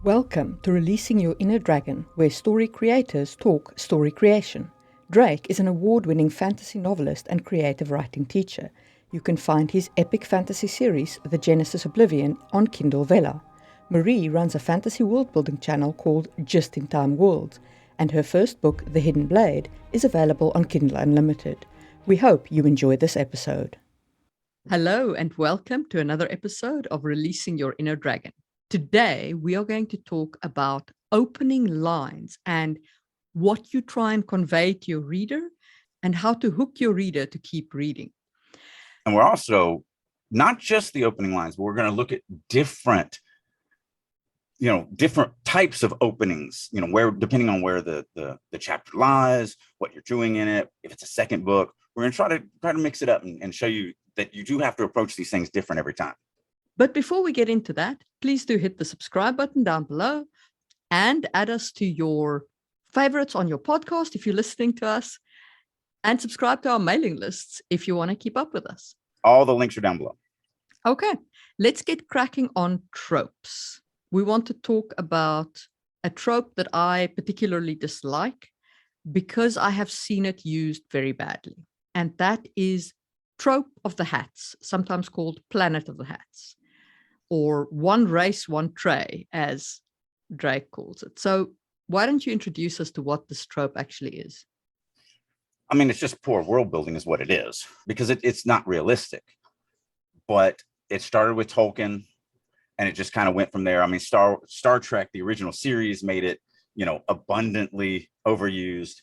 Welcome to Releasing Your Inner Dragon, where story creators talk story creation. Drake is an award-winning fantasy novelist and creative writing teacher. You can find his epic fantasy series, The Genesis Oblivion, on Kindle Vella. Marie runs a fantasy world-building channel called Just in Time Worlds, and her first book, The Hidden Blade, is available on Kindle Unlimited. We hope you enjoy this episode. Hello and welcome to another episode of Releasing Your Inner Dragon. Today, we are going to talk about opening lines and what you try and convey to your reader and how to hook your reader to keep reading. And we're also not just the opening lines, but we're going to look at different types of openings, where, depending on where the chapter lies, what you're doing in it. If it's a second book, we're going to try to mix it up and show you that you do have to approach these things different every time. But before we get into that, please do hit the subscribe button down below and add us to your favorites on your podcast if you're listening to us, and subscribe to our mailing lists if you want to keep up with us. All the links are down below. Okay, let's get cracking on tropes. We want to talk about a trope that I particularly dislike because I have seen it used very badly, and that is trope of the hats, sometimes called planet of the hats, or one race, one tray, as Drake calls it. So why don't you introduce us to what this trope actually is? I mean, it's just poor world building is what it is, because it's not realistic. But it started with Tolkien, and it just kind of went from there. I mean, Star Trek, the original series, made it, abundantly overused.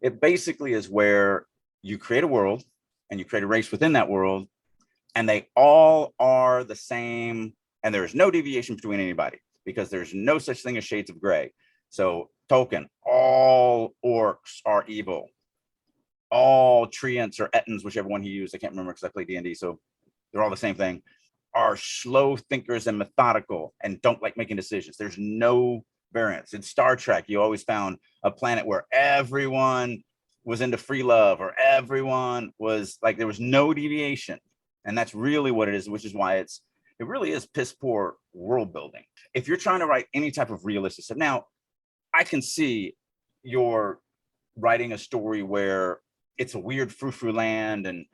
It basically is where you create a world and you create a race within that world, and they all are the same, and there is no deviation between anybody, because there's no such thing as shades of gray. So Tolkien, all orcs are evil. All treants or ettins, whichever one he used, I can't remember because I played D&D, so they're all the same thing, are slow thinkers and methodical and don't like making decisions. There's no variance. In Star Trek, you always found a planet where everyone was into free love, or everyone was like, there was no deviation. And that's really what it is, which is why it really is piss poor world building. If you're trying to write any type of realistic stuff, now I can see you're writing a story where it's a weird frou-frou land and,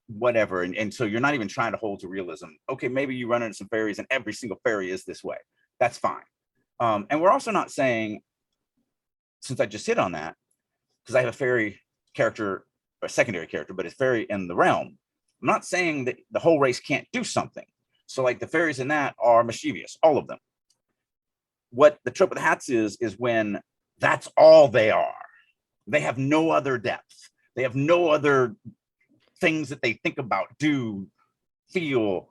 whatever. And so you're not even trying to hold to realism. Okay, maybe you run into some fairies and every single fairy is this way. That's fine. And we're also not saying, since I just hit on that, because I have a fairy character, or a secondary character, but it's fairy in the realm, I'm not saying that the whole race can't do something. So like the fairies in that are mischievous, all of them. What the trope of the hats is when that's all they are. They have no other depth. They have no other things that they think about, do, feel.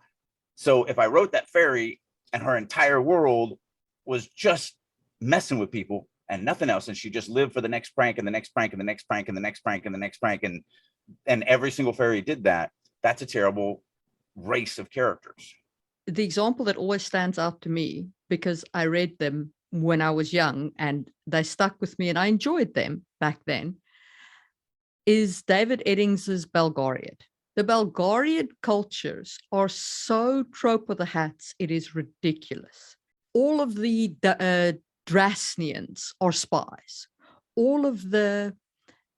So if I wrote that fairy and her entire world was just messing with people and nothing else, and she just lived for the next prank and the next prank and the next prank and the next prank and the next prank, and every single fairy did that, that's a terrible race of characters. The example that always stands out to me, because I read them when I was young and they stuck with me and I enjoyed them back then, is David Eddings's Belgariad. The Belgariad cultures are so trope of the hats, it is ridiculous. All of the Drasnians are spies. All of the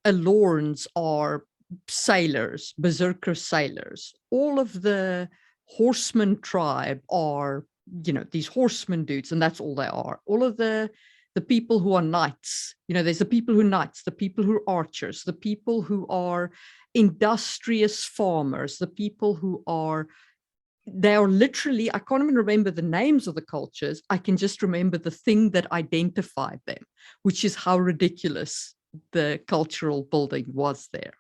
Alorns are sailors, berserker sailors. All of the horseman tribe are, these horseman dudes, and that's all they are. All of the people who are knights, there's the people who are knights, the people who are archers, the people who are industrious farmers, the people who they are literally, I can't even remember the names of the cultures. I can just remember the thing that identified them, which is how ridiculous the cultural building was there.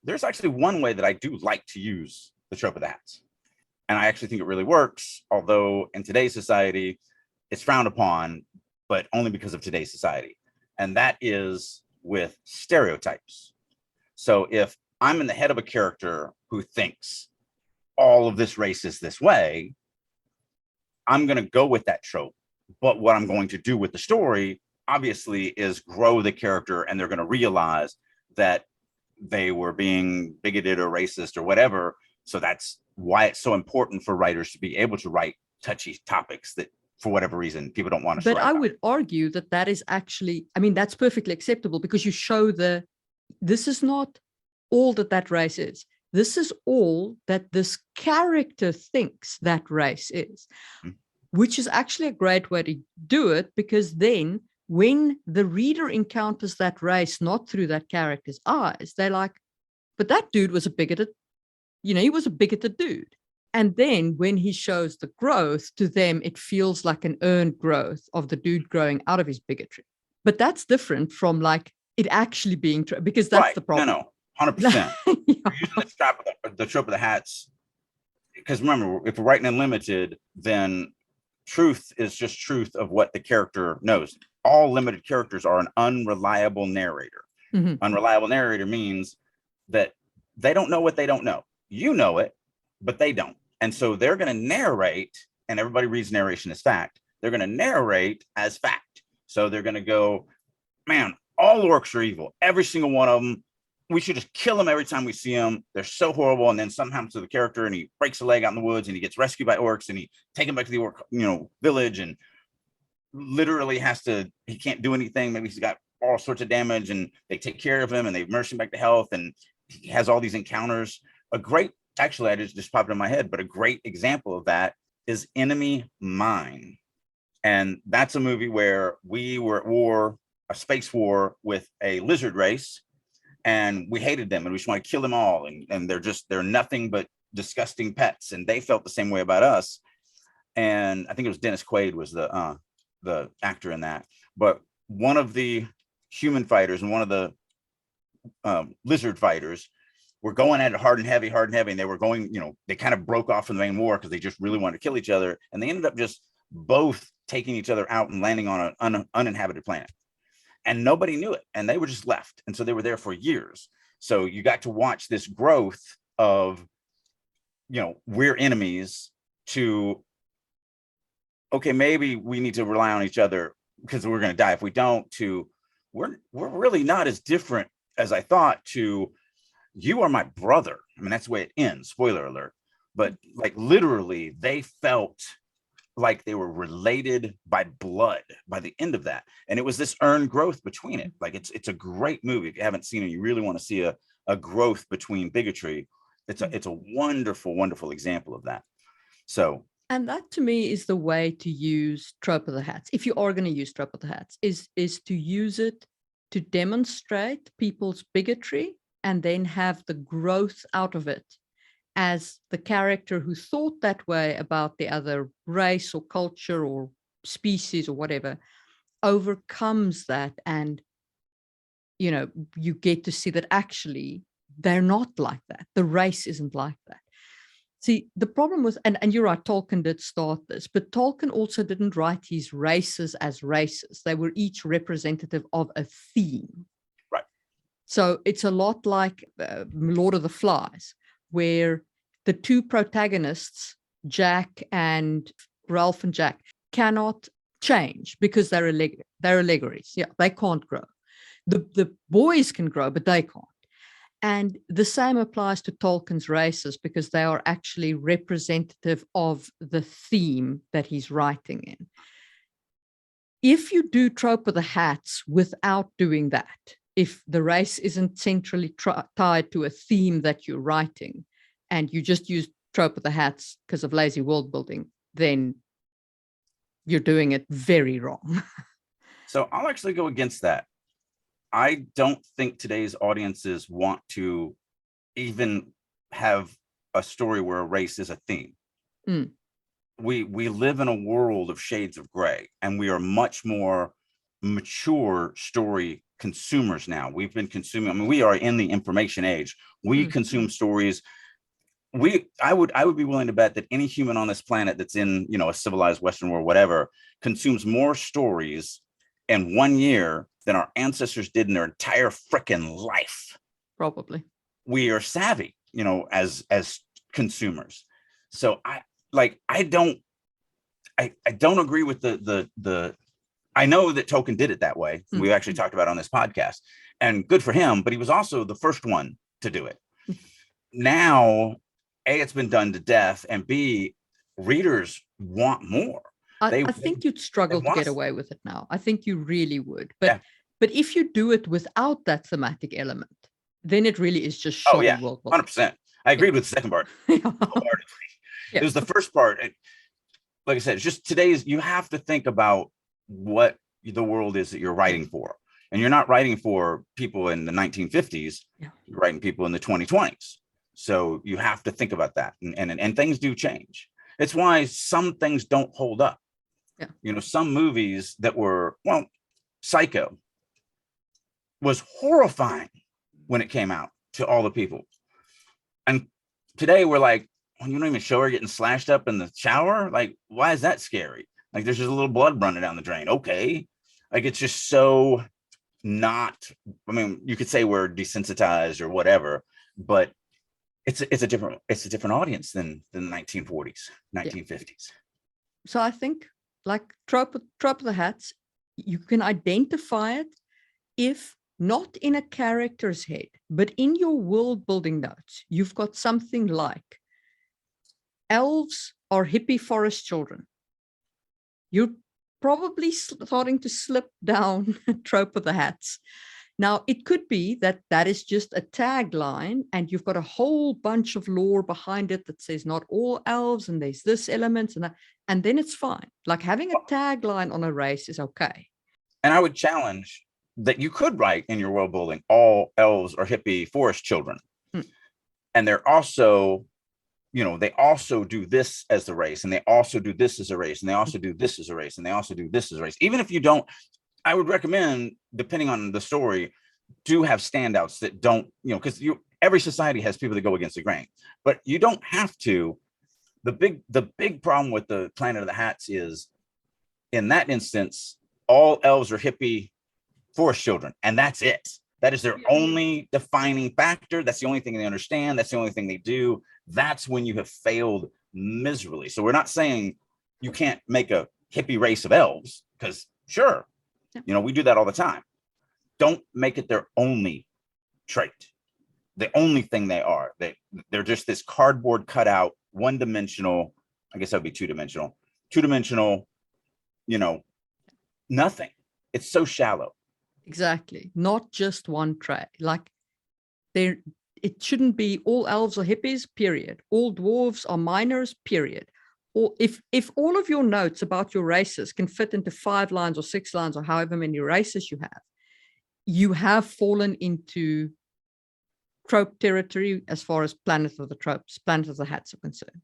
There's actually one way that I do like to use the trope of the hats, and I actually think it really works, although in today's society, it's frowned upon, but only because of today's society. And that is with stereotypes. So if I'm in the head of a character who thinks all of this race is this way, I'm going to go with that trope. But what I'm going to do with the story, obviously, is grow the character, and they're going to realize that they were being bigoted or racist or whatever. So that's why it's so important for writers to be able to write touchy topics that for whatever reason, people don't want to. But I would argue that that is actually, I mean, that's perfectly acceptable because you show this is not all that race is. This is all that this character thinks that race is, which is actually a great way to do it, because then when the reader encounters that race, not through that character's eyes, they're like, but that dude was a bigoted, he was a bigoted dude. And then when he shows the growth to them, it feels like an earned growth of the dude growing out of his bigotry. But that's different from like it actually being true, because that's the problem. No, 100%. Yeah. We're using the trope of the hats, because remember, if we're writing in limited, then truth is just truth of what the character knows. All limited characters are an unreliable narrator. Unreliable narrator means that they don't know what they don't know. You know it, but they don't. And so they're going to narrate, and everybody reads narration as fact. They're going to narrate as fact. So they're going to go, man, all orcs are evil. Every single one of them. We should just kill them every time we see them. They're so horrible. And then something happens to the character and he breaks a leg out in the woods and he gets rescued by orcs and he take him back to the orc, village, and literally he can't do anything. Maybe he's got all sorts of damage, and they take care of him and they nurse him back to health. And he has all these encounters. Actually, I just popped in my head, but a great example of that is Enemy Mine. And that's a movie where we were at war, a space war with a lizard race, and we hated them and we just want to kill them all. And they're nothing but disgusting pets. And they felt the same way about us. And I think it was Dennis Quaid was the actor in that. But one of the human fighters and one of the lizard fighters were going at it hard and heavy. And they were going, they kind of broke off from the main war because they just really wanted to kill each other. And they ended up just both taking each other out and landing on an uninhabited planet. And nobody knew it. And they were just left. And so they were there for years. So you got to watch this growth of, we're enemies, to, okay, maybe we need to rely on each other because we're going to die if we don't, to we're really not as different as I thought, to you are my brother. I mean, that's the way it ends. Spoiler alert. But like literally, they felt like they were related by blood by the end of that. And it was this earned growth between it. Like it's a great movie. If you haven't seen it, you really want to see a growth between bigotry. It's a wonderful, wonderful example of that. So, and that to me is the way to use trope of the hats. If you are going to use trope of the hats, is to use it to demonstrate people's bigotry and then have the growth out of it as the character who thought that way about the other race or culture or species or whatever overcomes that. And, you get to see that actually they're not like that. The race isn't like that. See, the problem with, and you're right, Tolkien did start this, but Tolkien also didn't write his races as races. They were each representative of a theme. Right. So it's a lot like Lord of the Flies, where the two protagonists, Jack and Ralph and Jack, cannot change because they're allegories. Yeah, they can't grow. The boys can grow, but they can't. And the same applies to Tolkien's races because they are actually representative of the theme that he's writing in. If you do trope of the hats without doing that, if the race isn't centrally tied to a theme that you're writing, and you just use trope of the hats because of lazy world building, then you're doing it very wrong. So I'll actually go against that. I don't think today's audiences want to even have a story where a race is a theme. We live in a world of shades of gray, and we are much more mature story consumers now. We've been consuming, I mean, we are in the information age. We consume stories. I would be willing to bet that any human on this planet that's in, a civilized Western world, whatever, consumes more stories in 1 year than our ancestors did in their entire freaking life. Probably. We are savvy, as consumers. So I don't agree with the I know that Tolkien did it that way. We actually talked about it on this podcast, and good for him, but he was also the first one to do it. Now, A, it's been done to death, and B, readers want more. I think you'd struggle to get away with it now. I think you really would. But if you do it without that thematic element, then it really is just shoddy world building. 100%. I agreed with the second part. It was the first part. Like I said, it's just today's, you have to think about what the world is that you're writing for. And you're not writing for people in the 1950s, you're writing people in the 2020s. So you have to think about that. And things do change. It's why some things don't hold up. Yeah. You know, some movies that were, well, Psycho was horrifying when it came out to all the people. And today we're like, well, you don't even show her getting slashed up in the shower. Like, why is that scary? Like, there's just a little blood running down the drain. Okay. Like, it's just so not, I mean, you could say we're desensitized or whatever, but it's a different audience than the 1940s, 1950s. So I think, like trope of the hats, you can identify it if not in a character's head, but in your world building notes, you've got something like elves are hippie forest children. You're probably starting to slip down trope of the hats. Now, it could be that that is just a tagline and you've got a whole bunch of lore behind it that says not all elves and there's this element and that, and then it's fine. Like having a tagline on a race is okay. And I would challenge that you could write in your world building, all elves are hippie forest children. And they're also, you know, they also do this as the race, and they also do this as a race, and they also do this as a race, and they also do this as a race. Even if you don't, I would recommend, depending on the story, do have standouts that don't, you know, because every society has people that go against the grain, but you don't have to. The big problem with the Planet of the Hats is, in that instance, all elves are hippie forest children, and that's it. That is their only defining factor. That's the only thing they understand. That's the only thing they do. That's when you have failed miserably. So we're not saying you can't make a hippie race of elves, because sure, you know, we do that all the time. Don't make it their only trait. The only thing they are. They're just this cardboard cutout, one-dimensional, I guess that would be two-dimensional, you know, nothing. It's so shallow. Exactly. Not just one trait. Like it shouldn't be all elves are hippies, period. All dwarves are miners, period. Or if all of your notes about your races can fit into 5 lines or 6 lines or however many races you have fallen into trope territory as far as Planet of the Hats are concerned.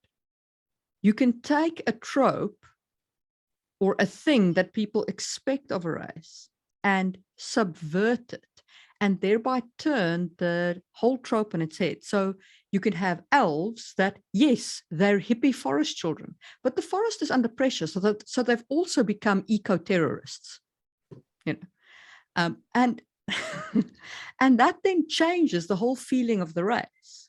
You can take a trope or a thing that people expect of a race and subvert it, and thereby turn the whole trope on its head. So you can have elves that, yes, they're hippie forest children, but the forest is under pressure, so they've also become eco-terrorists, you know, and and that then changes the whole feeling of the race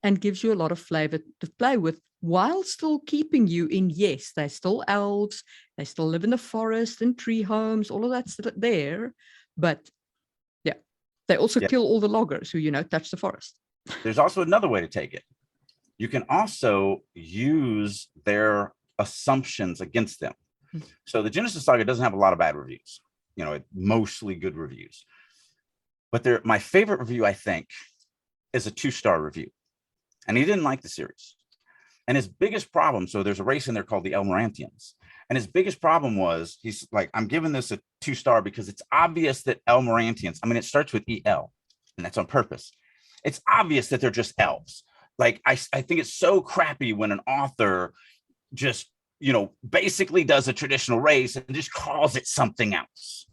and gives you a lot of flavor to play with, while still keeping you in, yes, they're still elves, they still live in the forest and tree homes, all of that's there, but yeah, they also kill all the loggers who, you know, touch the forest. There's also another way to take it. You can also use their assumptions against them. So the Genesis Saga doesn't have a lot of bad reviews, you know, mostly good reviews. But my favorite review, I think, is a 2-star review. And he didn't like the series. And his biggest problem, so there's a race in there called the Elmeranthians. And his biggest problem was, he's like, I'm giving this a 2-star because it's obvious that Elmeranthians, I mean, it starts with EL, and that's on purpose. It's obvious that they're just elves. Like, I think it's so crappy when an author just, you know, basically does a traditional race and just calls it something else.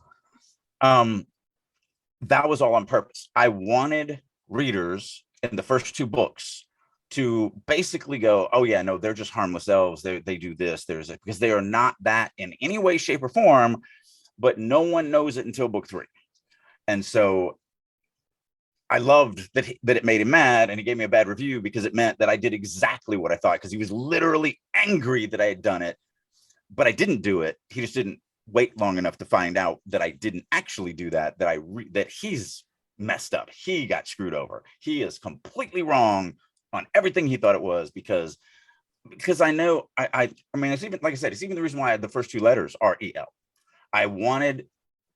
That was all on purpose. I wanted readers in the first 2 books to basically go, oh yeah, no, they're just harmless elves. They do this. Because they are not that in any way, shape, or form, but no one knows it until book 3. And so I loved that it made him mad, and he gave me a bad review because it meant that I did exactly what I thought, because he was literally angry that I had done it, but I didn't do it. He just didn't wait long enough to find out that I didn't actually do that, that he's messed up. He got screwed over. He is completely wrong on everything he thought it was, because because I know I mean, it's even, like I said, it's even the reason why the first two letters are EL. I wanted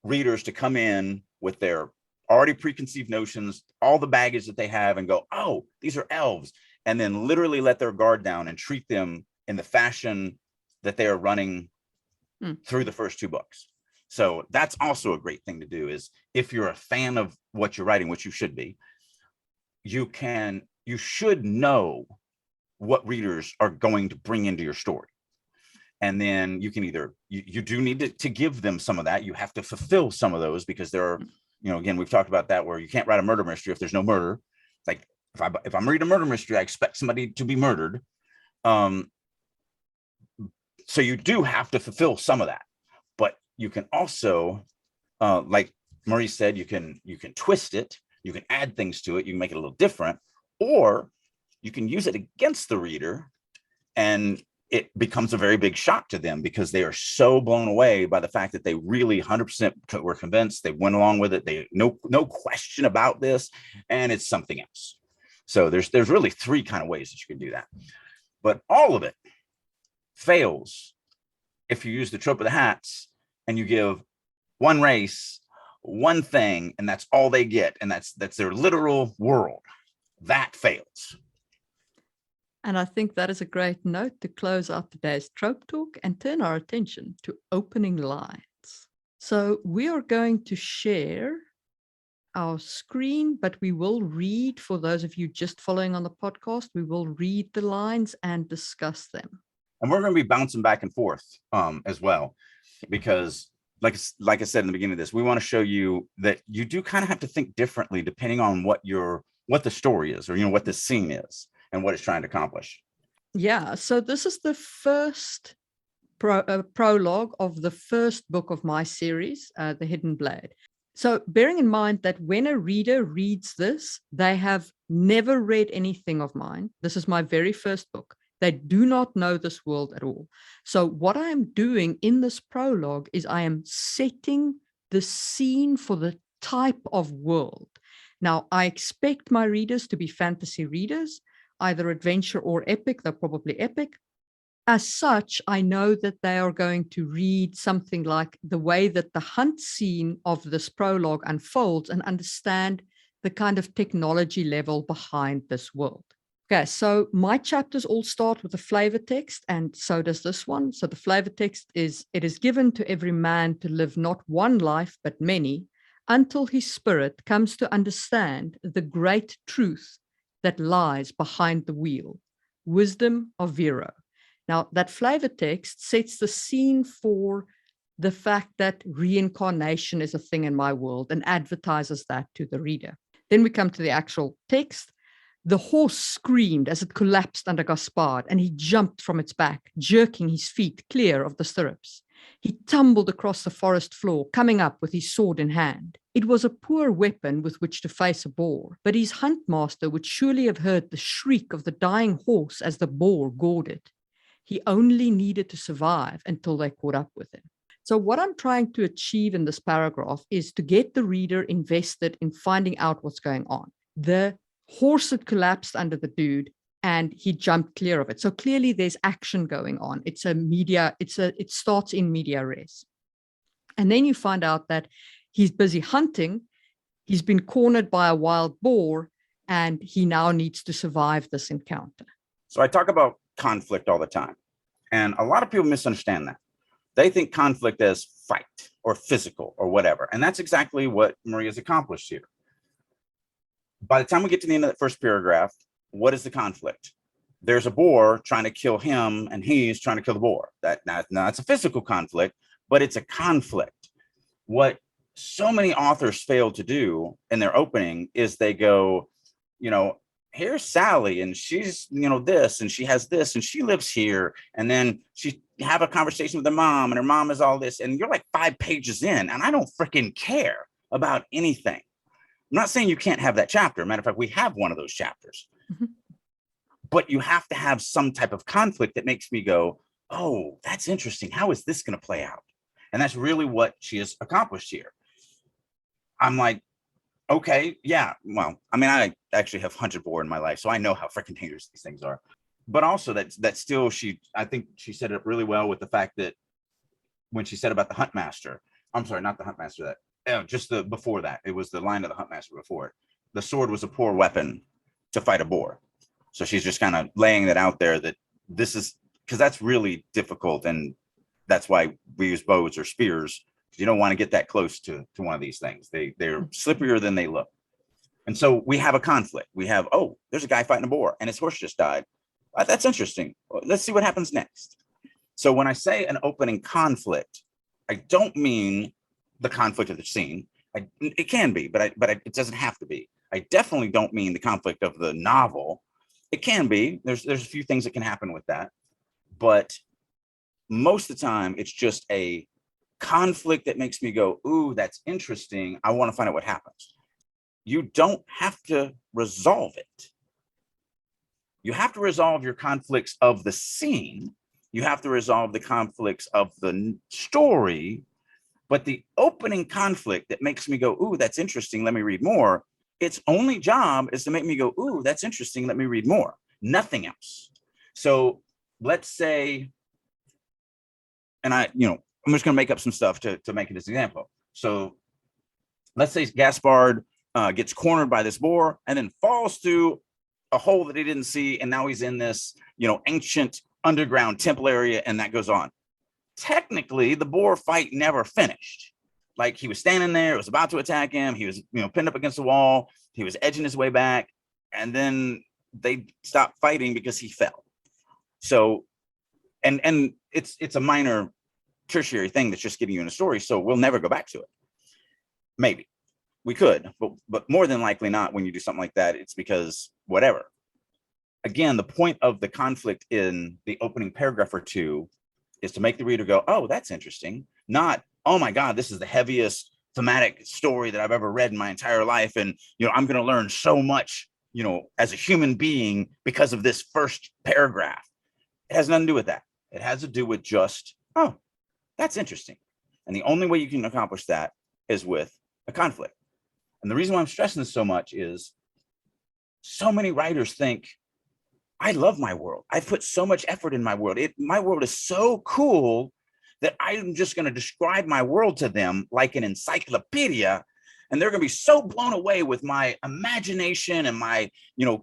readers to come in with their already preconceived notions, all the baggage that they have, and go, oh, these are elves, and then literally let their guard down and treat them in the fashion that they are running through the first two books. So that's also a great thing to do, is if you're a fan of what you're writing, which you should be, you should know what readers are going to bring into your story. And then you can either, you do need to give them some of that. You have to fulfill some of those, because there are, you know, again, we've talked about that, where you can't write a murder mystery if there's no murder. Like if I'm reading a murder mystery, I expect somebody to be murdered. So you do have to fulfill some of that, but you can also, like Marie said, you can twist it, you can add things to it, you can make it a little different, or you can use it against the reader, and it becomes a very big shock to them, because they are so blown away by the fact that they really 100% were convinced, they went along with it, they no question about this, and it's something else. So there's really three kind of ways that you can do that, but all of it fails if you use the trope of the hats and you give one race one thing, and that's all they get, and that's their literal world. That fails. And I think that is a great note to close out today's trope talk and turn our attention to opening lines. So we are going to share our screen, but we will read, for those of you just following on the podcast, we will read the lines and discuss them. And we're going to be bouncing back and forth as well, because like I said in the beginning of this, we want to show you that you do kind of have to think differently depending on what the story is, or, you know, what the scene is and what it's trying to accomplish. Yeah, so this is the first prologue of the first book of my series, The Hidden Blade. So bearing in mind that when a reader reads this, they have never read anything of mine. This is my very first book. They do not know this world at all. So what I am doing in this prologue is I am setting the scene for the type of world. Now, I expect my readers to be fantasy readers, either adventure or epic. They're probably epic. As such, I know that they are going to read something like the way that the hunt scene of this prologue unfolds, and understand the kind of technology level behind this world. Okay, so my chapters all start with a flavor text, and so does this one. So the flavor text is, it is given to every man to live not one life, but many, until his spirit comes to understand the great truth that lies behind the wheel, wisdom of Vero. Now, that flavor text sets the scene for the fact that reincarnation is a thing in my world, and advertises that to the reader. Then we come to the actual text. The horse screamed as it collapsed under Gaspard, and he jumped from its back, jerking his feet clear of the stirrups. He tumbled across the forest floor, coming up with his sword in hand. It was a poor weapon with which to face a boar, but his huntmaster would surely have heard the shriek of the dying horse as the boar gored it. He only needed to survive until they caught up with him. So what I'm trying to achieve in this paragraph is to get the reader invested in finding out what's going on. The horse had collapsed under the dude, and he jumped clear of it. So clearly there's action going on. It starts in media res. And then you find out that he's busy hunting. He's been cornered by a wild boar, and he now needs to survive this encounter. So I talk about conflict all the time, and a lot of people misunderstand that. They think conflict as fight or physical or whatever. And that's exactly what Marie has accomplished here. By the time we get to the end of that first paragraph, what is the conflict? There's a boar trying to kill him, and he's trying to kill the boar. Now it's a physical conflict, but it's a conflict. What so many authors fail to do in their opening is they go, you know, here's Sally, and she's, you know, this, and she has this, and she lives here, and then she have a conversation with her mom, and her mom is all this, and you're like 5 pages in, and I don't freaking care about anything. I'm not saying you can't have that chapter. Matter of fact, we have one of those chapters. Mm-hmm. But you have to have some type of conflict that makes me go, oh, that's interesting. How is this going to play out? And that's really what she has accomplished here. I'm like, okay, yeah, well, I mean, I actually have hunted boar in my life, so I know how freaking dangerous these things are. but also that still, I think she set it up really well with the fact that when she said about the Huntmaster, I'm sorry, not the Huntmaster, just before that, it was the line of the Huntmaster before it. The sword was a poor weapon to fight a boar. So she's just kind of laying that out there, that this is, because that's really difficult, and that's why we use bows or spears. You don't want to get that close to one of these things. They're slipperier than they look. And so we have a conflict. We have, oh, there's a guy fighting a boar and his horse just died. That's interesting. Let's see what happens next. So when I say an opening conflict, I don't mean the conflict of the scene. It can be, but it doesn't have to be. I definitely don't mean the conflict of the novel. It can be. There's a few things that can happen with that, but most of the time it's just a conflict that makes me go, ooh, that's interesting. I want to find out what happens. You don't have to resolve it. You have to resolve your conflicts of the scene. You have to resolve the conflicts of the story. But the opening conflict that makes me go, ooh, that's interesting, let me read more, its only job is to make me go, ooh, that's interesting, let me read more. Nothing else. So let's say, and I'm just going to make up some stuff to make it as an example. So let's say Gaspard gets cornered by this boar and then falls through a hole that he didn't see, and now he's in this, ancient underground temple area, and that goes on. Technically, the boar fight never finished. Like, he was standing there, it was about to attack him, he was, pinned up against the wall, he was edging his way back, and then they stopped fighting because he fell. So, and it's a minor tertiary thing that's just getting you in a story, so we'll never go back to it. Maybe we could, but more than likely not. When you do something like that, it's because whatever. Again, the point of the conflict in the opening paragraph or two is to make the reader go, oh, that's interesting. Not, oh my God, this is the heaviest thematic story that I've ever read in my entire life. And, I'm going to learn so much, as a human being because of this first paragraph. It has nothing to do with that. It has to do with just, oh, that's interesting. And the only way you can accomplish that is with a conflict. And the reason why I'm stressing this so much is so many writers think, I love my world. I've put so much effort in my world. My world is so cool that I'm just going to describe my world to them like an encyclopedia. And they're going to be so blown away with my imagination and my,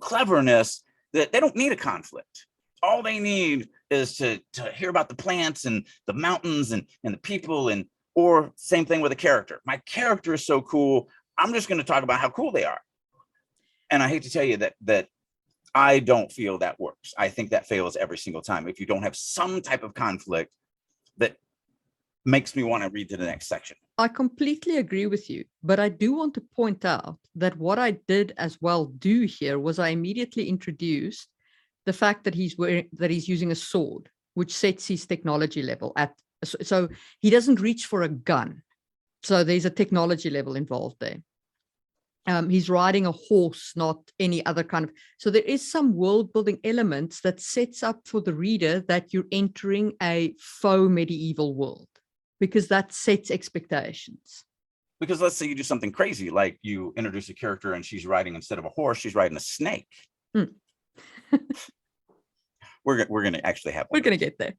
cleverness that they don't need a conflict. All they need is to hear about the plants and the mountains and the people, or same thing with a character. My character is so cool. I'm just going to talk about how cool they are. And I hate to tell you that I don't feel that works. I think that fails every single time. If you don't have some type of conflict that makes me want to read to the next section. I completely agree with you, but I do want to point out that what I did as well do here was I immediately introduced the fact that he's using a sword, which sets his technology level at, so he doesn't reach for a gun. So there's a technology level involved there. He's riding a horse, not any other kind of. So there is some world building elements that sets up for the reader that you're entering a faux medieval world, because that sets expectations. Because let's say you do something crazy, like you introduce a character and she's riding, instead of a horse, she's riding a snake. We're going to actually have. We're going to get there.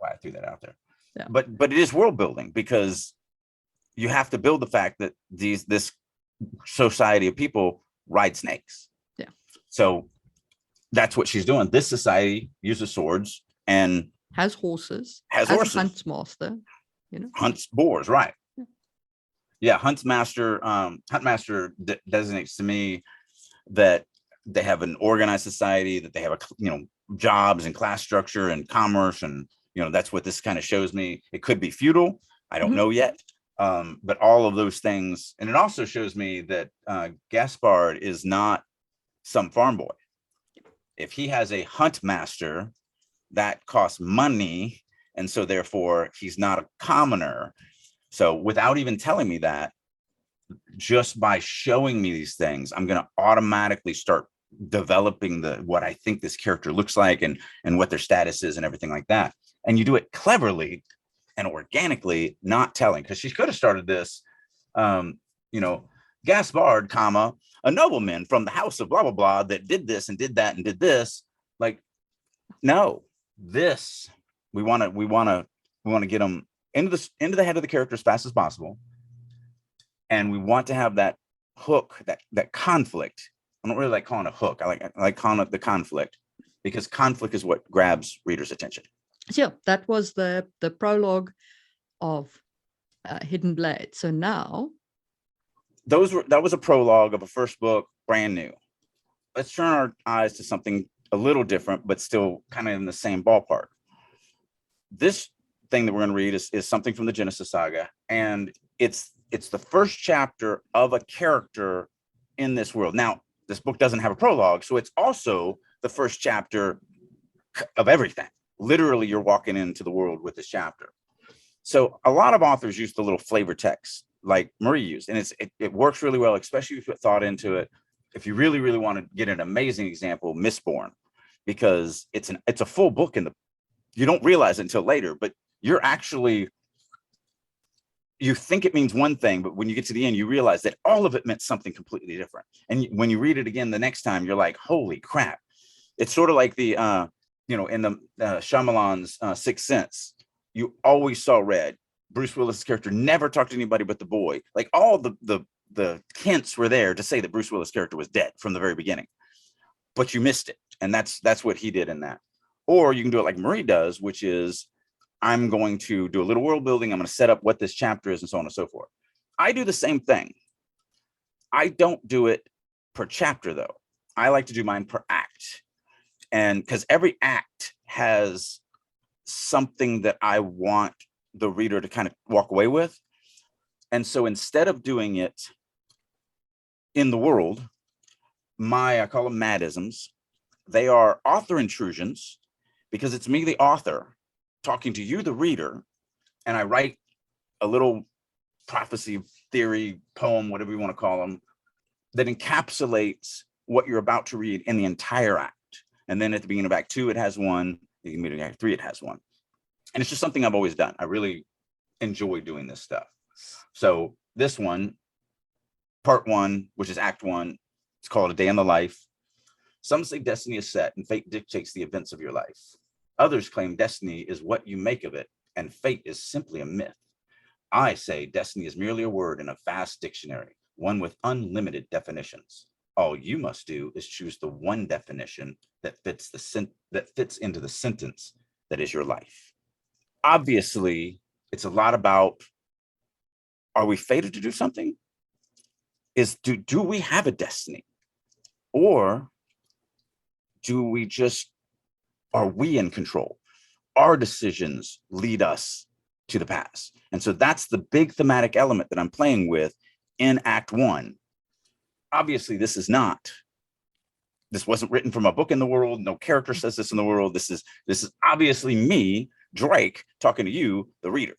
why I threw that out there. Yeah. But it is world building, because you have to build the fact that this society of people ride snakes. Yeah. So that's what she's doing. This society uses swords and has horses. Has horses. Hunts master. Hunts boars, right? Yeah. Huntmaster designates to me that they have an organized society, that they have jobs and class structure and commerce, and that's what this kind of shows me. It could be feudal. I don't know yet. But all of those things, and it also shows me that Gaspard is not some farm boy. If he has a hunt master, that costs money, and so therefore he's not a commoner. So without even telling me that, just by showing me these things, I'm going to automatically start developing what I think this character looks like and what their status is and everything like that. And you do it cleverly and organically, not telling, because she could have started this, Gaspard, comma, a nobleman from the house of blah, blah, blah, that did this and did that and did this. Like, No, this we want to get them into the head of the character as fast as possible, and we want to have that hook, that conflict. I don't really like calling it a hook. I like calling it the conflict, because conflict is what grabs readers' attention. So yeah, that was the prologue of Hidden Blade. So now that was a prologue of a first book, brand new. Let's turn our eyes to something a little different, but still kind of in the same ballpark. This thing that we're going to read is something from the Genesis saga, and it's the first chapter of a character in this world. Now, this book doesn't have a prologue, so it's also the first chapter of everything. Literally, you're walking into the world with this chapter. So a lot of authors use the little flavor text like Marie used, and it works really well, especially if you put thought into it. If you really, really want to get an amazing example, Mistborn, because it's a full book you don't realize it until later, but you think it means one thing, but when you get to the end, you realize that all of it meant something completely different. And when you read it again the next time, you're like, holy crap. It's sort of like the, in the Shyamalan's Sixth Sense, you always saw red. Bruce Willis' character never talked to anybody but the boy. Like all the hints were there to say that Bruce Willis' character was dead from the very beginning, but you missed it. And that's what he did in that. Or you can do it like Marie does, which is, I'm going to do a little world building. I'm going to set up what this chapter is and so on and so forth. I do the same thing. I don't do it per chapter, though. I like to do mine per act. And because every act has something that I want the reader to kind of walk away with. And so instead of doing it in the world, I call them madisms. They are author intrusions, because it's me, the author, talking to you, the reader, and I write a little prophecy, theory, poem, whatever you want to call them, that encapsulates what you're about to read in the entire act. And then at the beginning of Act 2, it has one. You can meet in Act 3, it has one. And it's just something I've always done. I really enjoy doing this stuff. So this one, Part 1, which is Act 1, it's called A Day in the Life. Some say destiny is set and fate dictates the events of your life. Others claim destiny is what you make of it, and fate is simply a myth. I say destiny is merely a word in a vast dictionary, one with unlimited definitions. All you must do is choose the one definition that fits into the sentence that is your life. Obviously, it's a lot about, are we fated to do something? Do we have a destiny? Or are we in control? Our decisions lead us to the past. And so that's the big thematic element that I'm playing with in Act 1. Obviously, this wasn't written from a book in the world. No character says this in the world. This is obviously me, Drake, talking to you, the reader.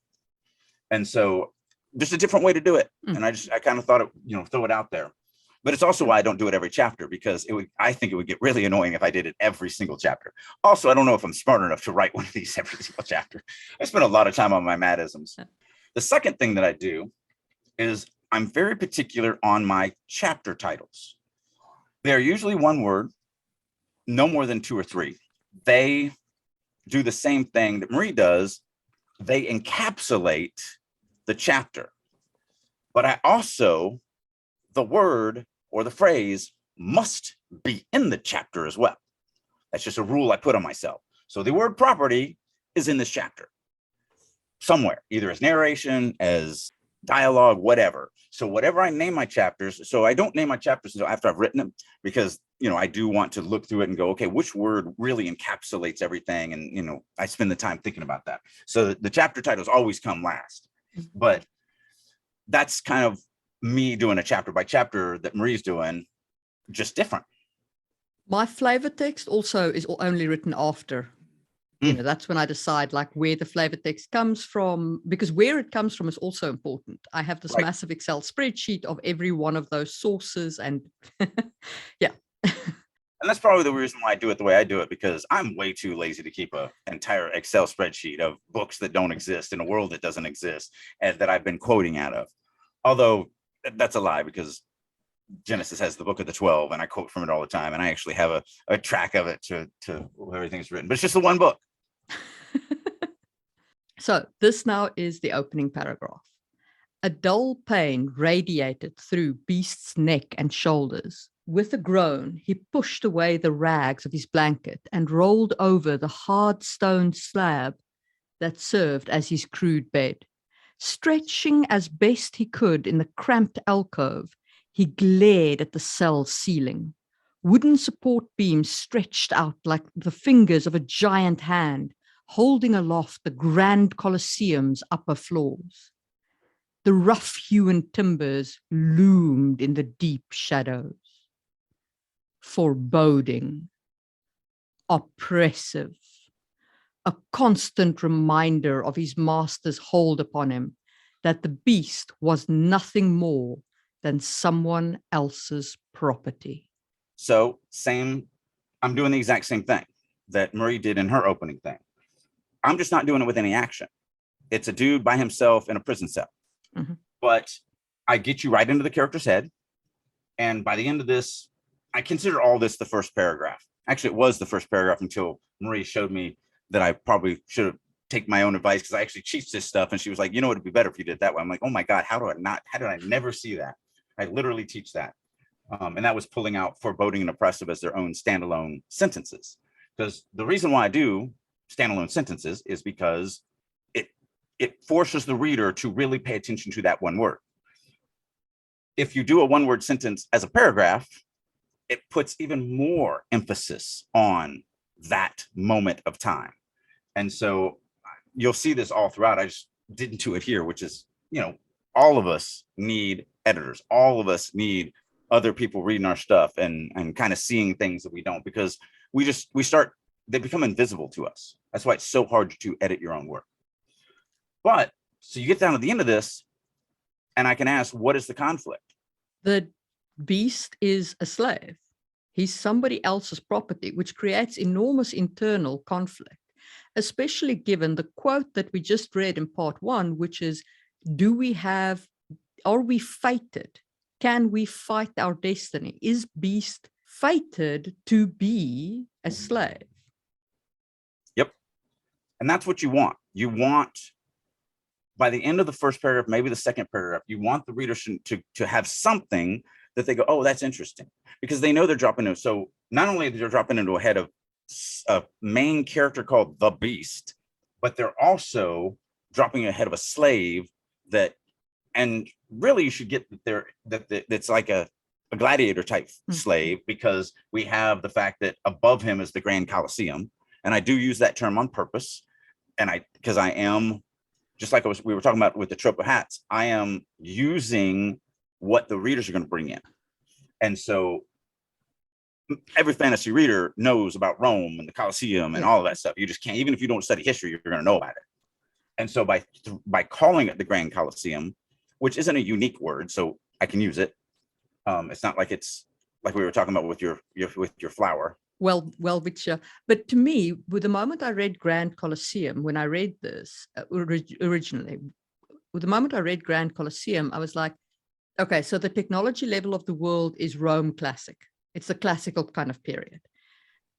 And so just a different way to do it. And I kind of thought throw it out there. But it's also why I don't do it every chapter, because I think it would get really annoying if I did it every single chapter. Also, I don't know if I'm smart enough to write one of these every single chapter. I spend a lot of time on my madisms. The second thing that I do is I'm very particular on my chapter titles. They're usually one word, no more than 2 or 3. They do the same thing that Marie does. They encapsulate the chapter. But I also, the word or the phrase must be in the chapter as well. That's just a rule I put on myself. So the word property is in this chapter somewhere, either as narration, as dialogue, whatever. So whatever I name my chapters, so I don't name my chapters until after I've written them, because I do want to look through it and go, okay, which word really encapsulates everything? And I spend the time thinking about that. So the chapter titles always come last. But that's kind of me doing a chapter by chapter that Marie's doing, just different. My flavor text also is only written after. That's when I decide like where the flavor text comes from, because where it comes from is also important. I have this massive Excel spreadsheet of every one of those sources, and yeah. And that's probably the reason why I do it the way I do it, because I'm way too lazy to keep an entire Excel spreadsheet of books that don't exist in a world that doesn't exist and that I've been quoting out of. Although that's a lie, because Genesis has the book of the 12, and I quote from it all the time. And I actually have a track of it to everything's written, but it's just the one book. So this now is the opening paragraph. A dull pain radiated through Beast's neck and shoulders. With a groan, he pushed away the rags of his blanket and rolled over the hard stone slab that served as his crude bed. Stretching as best he could in the cramped alcove, he glared at the cell's ceiling. Wooden support beams stretched out like the fingers of a giant hand, holding aloft the grand Colosseum's upper floors. The rough-hewn timbers loomed in the deep shadows. Foreboding, oppressive, a constant reminder of his master's hold upon him, that the beast was nothing more than someone else's property. So I'm doing the exact same thing that Marie did in her opening thing. I'm just not doing it with any action. It's a dude by himself in a prison cell. Mm-hmm. But I get you right into the character's head. And by the end of this, I consider all this the first paragraph. Actually, it was the first paragraph until Marie showed me that I probably should have taken my own advice, because I actually teach this stuff. And she was like, it'd be better if you did it that way. I'm like, oh my God, how did I never see that? I literally teach that. And that was pulling out foreboding and oppressive as their own standalone sentences. Because the reason why I do standalone sentences is because it forces the reader to really pay attention to that one word. If you do a one-word sentence as a paragraph, it puts even more emphasis on that moment of time. And so you'll see this all throughout. I just didn't do it here, which is, all of us need editors. All of us need other people reading our stuff and kind of seeing things that we don't, because they become invisible to us. That's why it's so hard to edit your own work. But so you get down to the end of this, and I can ask, what is the conflict? The beast is a slave. He's somebody else's property, which creates enormous internal conflict, especially given the quote that we just read in part 1, which is, are we fated? Can we fight our destiny? Is Beast fated to be a slave? Yep. And that's what you want. You want, by the end of the first paragraph, maybe the second paragraph, you want the reader to have something that they go, oh, that's interesting, because they know they're dropping into. So not only they're dropping into a head of a main character called the Beast, but they're also dropping ahead of a slave and really you should get that's like a gladiator type slave, because we have the fact that above him is the Grand Colosseum. And I do use that term on purpose. And because I am, just like we were talking about with the trope of hats, I am using what the readers are going to bring in. And so every fantasy reader knows about Rome and the Colosseum and all of that stuff. You just can't, even if you don't study history, you're going to know about it. And so by calling it the Grand Colosseum, which isn't a unique word, so I can use it. It's not like it's like we were talking about with your flower. Well, but to me, with the moment I read Grand Colosseum, when I read this originally, with the moment I read Grand Colosseum, I was like, okay, so the technology level of the world is Rome classic. It's the classical kind of period.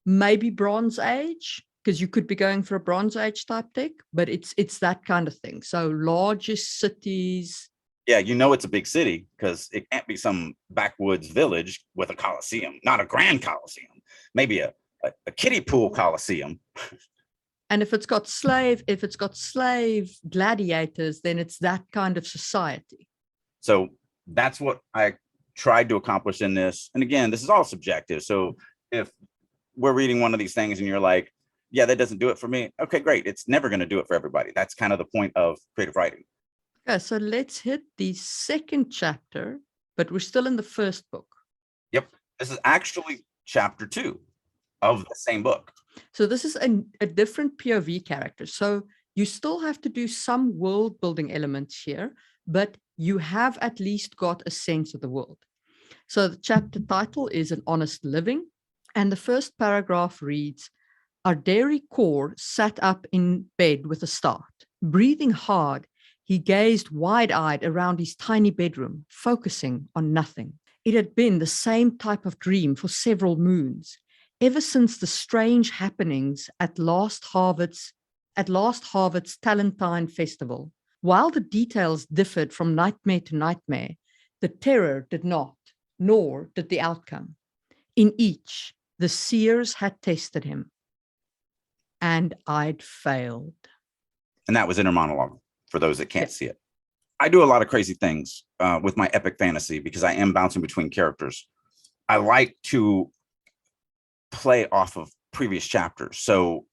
Maybe Bronze Age, because you could be going for a Bronze Age type tech, but it's that kind of thing. So largest cities. Yeah, it's a big city, because it can't be some backwoods village with a Colosseum, not a grand Colosseum, maybe a kiddie pool Colosseum. And if it's got slave gladiators, then it's that kind of society. So that's what I tried to accomplish in this. And again, this is all subjective. So if we're reading one of these things and you're like, yeah, that doesn't do it for me. Okay, great. It's never going to do it for everybody. That's kind of the point of creative writing. Okay, so let's hit the second chapter, but we're still in the first book. Yep. This is actually chapter 2 of the same book. So this is a different POV character. So you still have to do some world building elements here, but you have at least got a sense of the world. So the chapter title is An Honest Living. And the first paragraph reads, Arderi Kaur sat up in bed with a start. Breathing hard, he gazed wide-eyed around his tiny bedroom, focusing on nothing. It had been the same type of dream for several moons, ever since the strange happenings at last Harvard's Talentine Festival. While the details differed from nightmare to nightmare, the terror did not, nor did the outcome. In each, the seers had tested him, and I'd failed. And that was inner monologue for those that can't see it. I do a lot of crazy things with my epic fantasy because I am bouncing between characters. I like to play off of previous chapters. So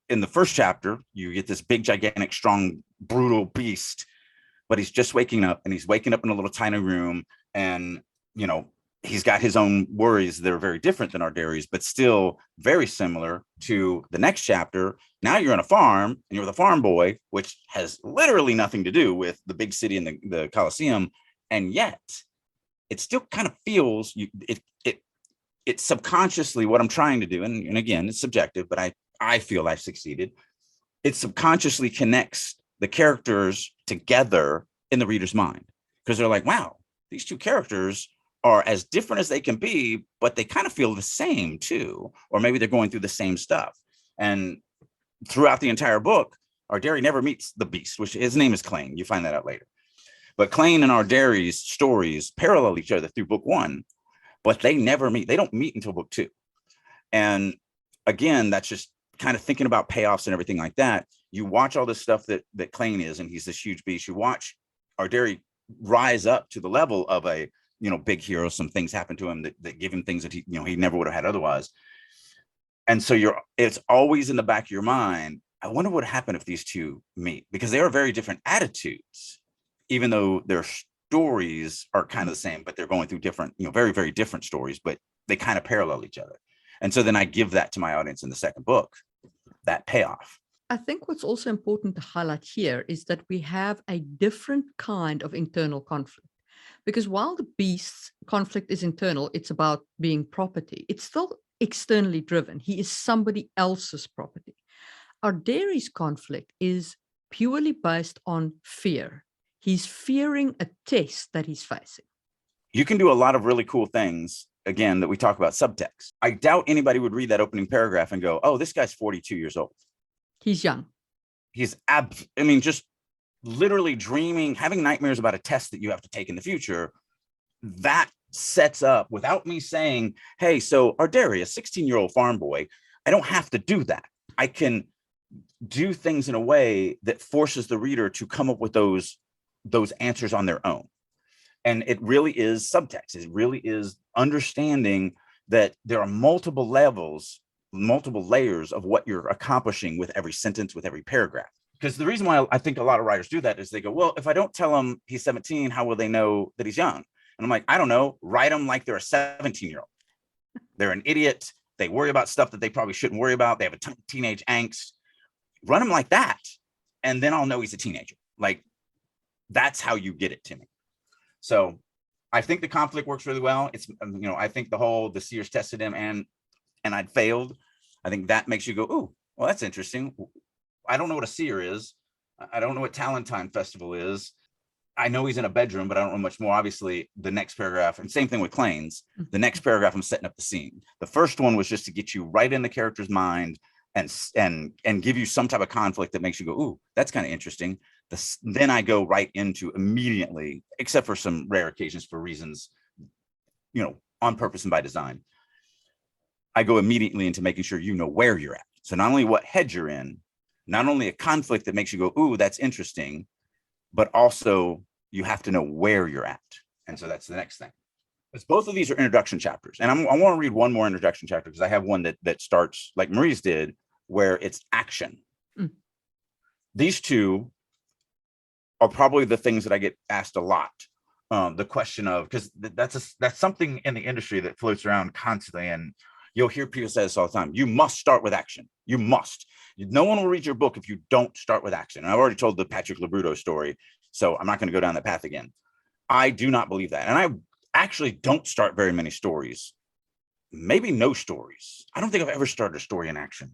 in the first chapter, you get this big, gigantic, strong, brutal beast, but he's just waking up, and he's waking up in a little tiny room, and, you know, he's got his own worries that are very different than Ardari's, but still very similar to the next chapter. Now you're on a farm, and you're the farm boy, which has literally nothing to do with the big city and the Colosseum. And yet it still kind of feels it's subconsciously what I'm trying to do. And again, it's subjective, but I feel I've succeeded. It subconsciously connects the characters together in the reader's mind, because they're like, wow, these two characters are as different as they can be, but they kind of feel the same too, or maybe they're going through the same stuff. And throughout the entire book, Ardari never meets the beast, which his name is Klain. You find that out later. But Klain and Ardari's stories parallel each other through book one, but they never meet. They don't meet until book two. And again, that's just kind of thinking about payoffs and everything like that. You watch all this stuff that Klain is, and he's this huge beast. You watch Ardari rise up to the level of a, you know, big hero. Some things happen to him that give him things that he never would have had otherwise. And so it's always in the back of your mind, I wonder what would happen if these two meet, because they are very different attitudes, even though their stories are kind of the same, but they're going through different, very, very different stories, but they kind of parallel each other. And so then I give that to my audience in the second book, that payoff. I think what's also important to highlight here is that we have a different kind of internal conflict. Because while the beast's conflict is internal, it's about being property. It's still externally driven. He is somebody else's property. Ardari's conflict is purely based on fear. He's fearing a test that he's facing. You can do a lot of really cool things, again, that we talk about subtext. I doubt anybody would read that opening paragraph and go, oh, this guy's 42 years old. He's young. He's, just literally dreaming, having nightmares about a test that you have to take in the future. That sets up, without me saying, hey, so Ardari, a 16-year-old farm boy, I don't have to do that. I can do things in a way that forces the reader to come up with those answers on their own. And it really is subtext. It really is understanding that there are multiple levels, multiple layers of what you're accomplishing with every sentence, with every paragraph. Because the reason why I think a lot of writers do that is they go, well, if I don't tell them he's 17, how will they know that he's young? And I'm like, I don't know, write them like they're a 17-year-old. They're an idiot. They worry about stuff that they probably shouldn't worry about. They have a ton of teenage angst. Run him like that, and then I'll know he's a teenager. Like, that's how you get it to me. So I think the conflict works really well. It's, I think the seers tested him and I'd failed. I think that makes you go, ooh, well, that's interesting. I don't know what a seer is. I don't know what Talentine Festival is. I know he's in a bedroom, but I don't know much more. Obviously, the next paragraph, and same thing with Klain's, the next paragraph, I'm setting up the scene. The first one was just to get you right in the character's mind and give you some type of conflict that makes you go, ooh, that's kind of interesting. Then I go right into immediately, except for some rare occasions for reasons, on purpose and by design, I go immediately into making sure you know where you're at. So not only what head you're in, not only a conflict that makes you go, ooh, that's interesting, but also you have to know where you're at. And so that's the next thing. Because both of these are introduction chapters. And I want to read one more introduction chapter because I have one that starts like Marie's did, where it's action. These two are probably the things that I get asked a lot. The question of, because that's something in the industry that floats around constantly. And you'll hear people say this all the time. You must start with action. You must. No one will read your book if you don't start with action. And I've already told the Patrick Labruto story, so I'm not going to go down that path again. I do not believe that. And I actually don't start very many stories. Maybe no stories. I don't think I've ever started a story in action.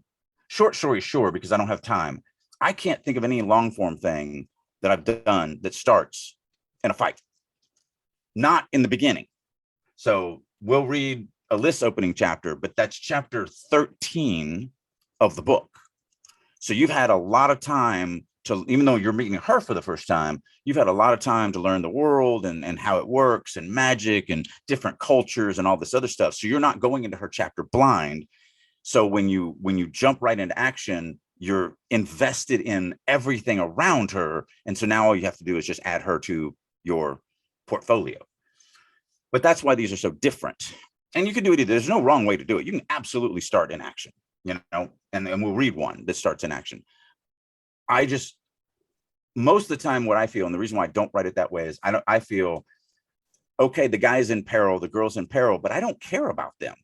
Short stories, sure, because I don't have time. I can't think of any long form thing that I've done that starts in a fight. Not in the beginning. So we'll read Alyss's opening chapter, but that's chapter 13 of the book. So you've had a lot of time to, even though you're meeting her for the first time, you've had a lot of time to learn the world and how it works and magic and different cultures and all this other stuff. So you're not going into her chapter blind. So when you jump right into action, you're invested in everything around her. And so now all you have to do is just add her to your portfolio. But that's why these are so different. And you can do it either. There's no wrong way to do it. You can absolutely start in action, you know, and we'll read one that starts in action. I just, most of the time, what I feel, and the reason why I don't write it that way is I feel, okay, the guy's in peril, the girl's in peril, but I don't care about them.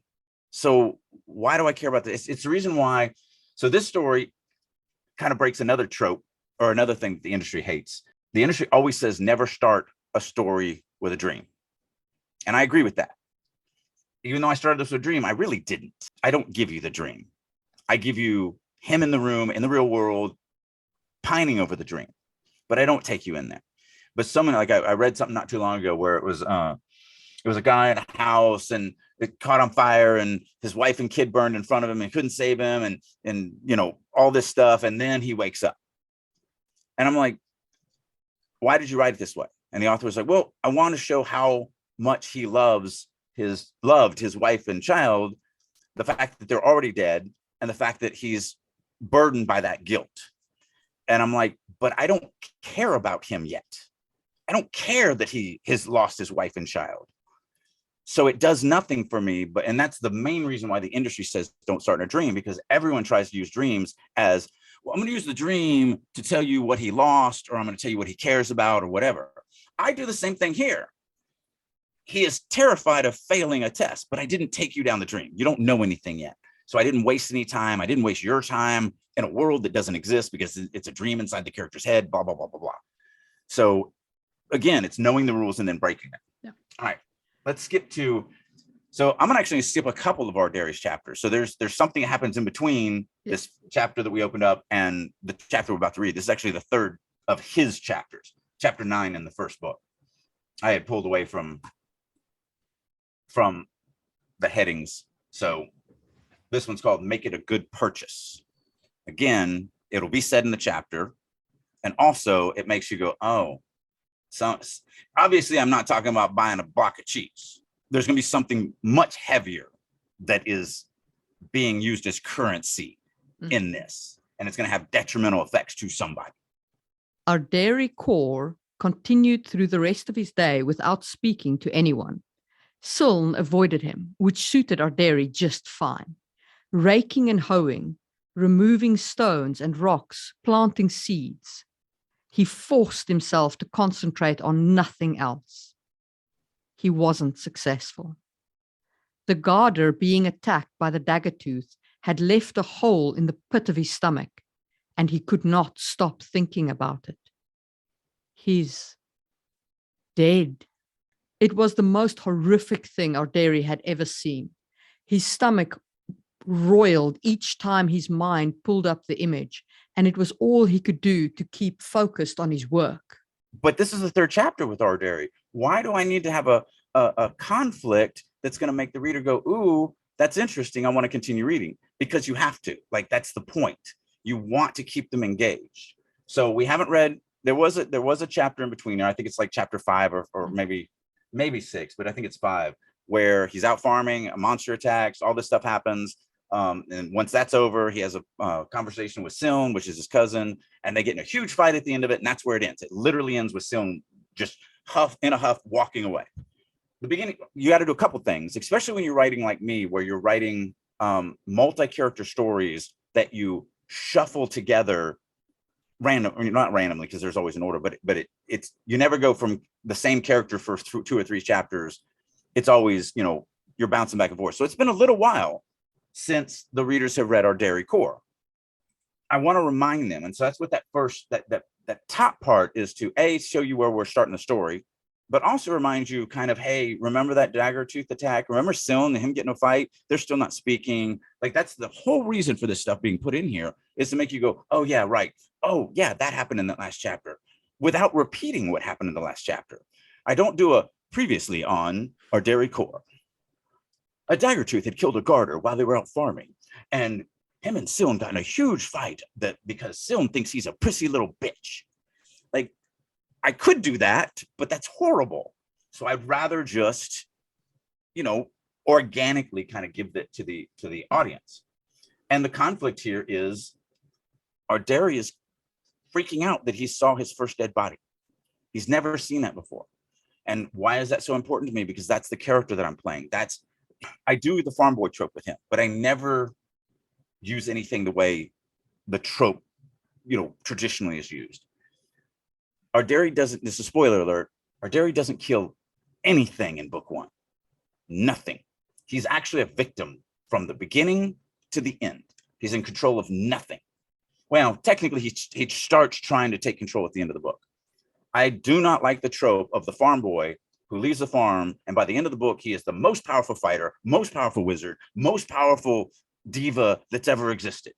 So why do I care about this? It's the reason why. So this story kind of breaks another trope or another thing that the industry hates. The industry always says, never start a story with a dream. And I agree with that. Even though I started this with a dream, I really didn't. I don't give you the dream. I give you him in the room, in the real world, pining over the dream, but I don't take you in there. But someone, like I read something not too long ago where it was a guy in a house and it caught on fire and his wife and kid burned in front of him and couldn't save him and you know, all this stuff. And then he wakes up. And I'm like, why did you write it this way? And the author was like, well, I want to show how much he loved his wife and child, the fact that they're already dead, and the fact that he's burdened by that guilt. And I'm like, but I don't care about him yet. I don't care that he has lost his wife and child. So it does nothing for me. And that's the main reason why the industry says don't start in a dream, because everyone tries to use dreams as, well, I'm going to use the dream to tell you what he lost, or I'm going to tell you what he cares about, or whatever. I do the same thing here. He is terrified of failing a test, but I didn't take you down the dream. You don't know anything yet. So I didn't waste any time. I didn't waste your time in a world that doesn't exist because it's a dream inside the character's head, blah, blah, blah, blah, blah. So again, it's knowing the rules and then breaking it. Yeah. All right, let's skip to, so I'm gonna actually skip a couple of our Darius chapters. So there's something that happens in between this chapter that we opened up and the chapter we're about to read. This is actually the third of his chapters, chapter 9 in the first book. I had pulled away from the headings. So this one's called Make It a Good Purchase. Again, it'll be said in the chapter. And also it makes you go, oh, so obviously I'm not talking about buying a block of cheese. There's going to be something much heavier that is being used as currency in this. And it's going to have detrimental effects to somebody. Our dairy core continued through the rest of his day without speaking to anyone. Siln avoided him, which suited our dairy just fine. Raking and hoeing, removing stones and rocks, planting seeds. He forced himself to concentrate on nothing else. He wasn't successful. The garter being attacked by the dagger tooth had left a hole in the pit of his stomach, and he could not stop thinking about it. He's dead. It was the most horrific thing our dairy had ever seen. His stomach roiled each time his mind pulled up the image, and it was all he could do to keep focused on his work. But this is the third chapter with our dairy. Why do I need to have a conflict that's going to make the reader go, ooh, that's interesting, I want to continue reading? Because you have to. Like, that's the point. You want to keep them engaged. So we haven't read, there was a chapter in between there. I think it's like chapter 5 or maybe 6, but I think it's 5, where he's out farming, a monster attacks, all this stuff happens. And once that's over, he has a conversation with Siln, which is his cousin, and they get in a huge fight at the end of it. And that's where it ends. It literally ends with Siln just in a huff, walking away. The beginning, you got to do a couple things, especially when you're writing like me, where you're writing multi-character stories that you shuffle together not randomly, because there's always an order, but it's you never go from the same character for 2 or 3 chapters. It's always, you know, you're bouncing back and forth. So it's been a little while since the readers have read our dairy core. I want to remind them, and so that's what that first that top part is, to show you where we're starting the story, but also remind you kind of, hey, remember that dagger tooth attack? Remember Siln and him getting a fight? They're still not speaking. Like, that's the whole reason for this stuff being put in here, is to make you go, oh yeah, right. Oh yeah, that happened in that last chapter, without repeating what happened in the last chapter. I don't do Previously on Arderi Core. A Daggertooth had killed a garter while they were out farming, and him and Siln got in a huge fight because Siln thinks he's a prissy little bitch. Like, I could do that, but that's horrible. So I'd rather just, organically kind of give that to the audience. And the conflict here is Arderi is freaking out that he saw his first dead body. He's never seen that before. And why is that so important to me? Because that's the character that I'm playing. I do the farm boy trope with him, but I never use anything the way the trope, traditionally is used. Arderi doesn't, this is a spoiler alert, Arderi doesn't kill anything in book 1. Nothing. He's actually a victim from the beginning to the end. He's in control of nothing. Well, technically, he starts trying to take control at the end of the book. I do not like the trope of the farm boy who leaves the farm, and by the end of the book, he is the most powerful fighter, most powerful wizard, most powerful diva that's ever existed.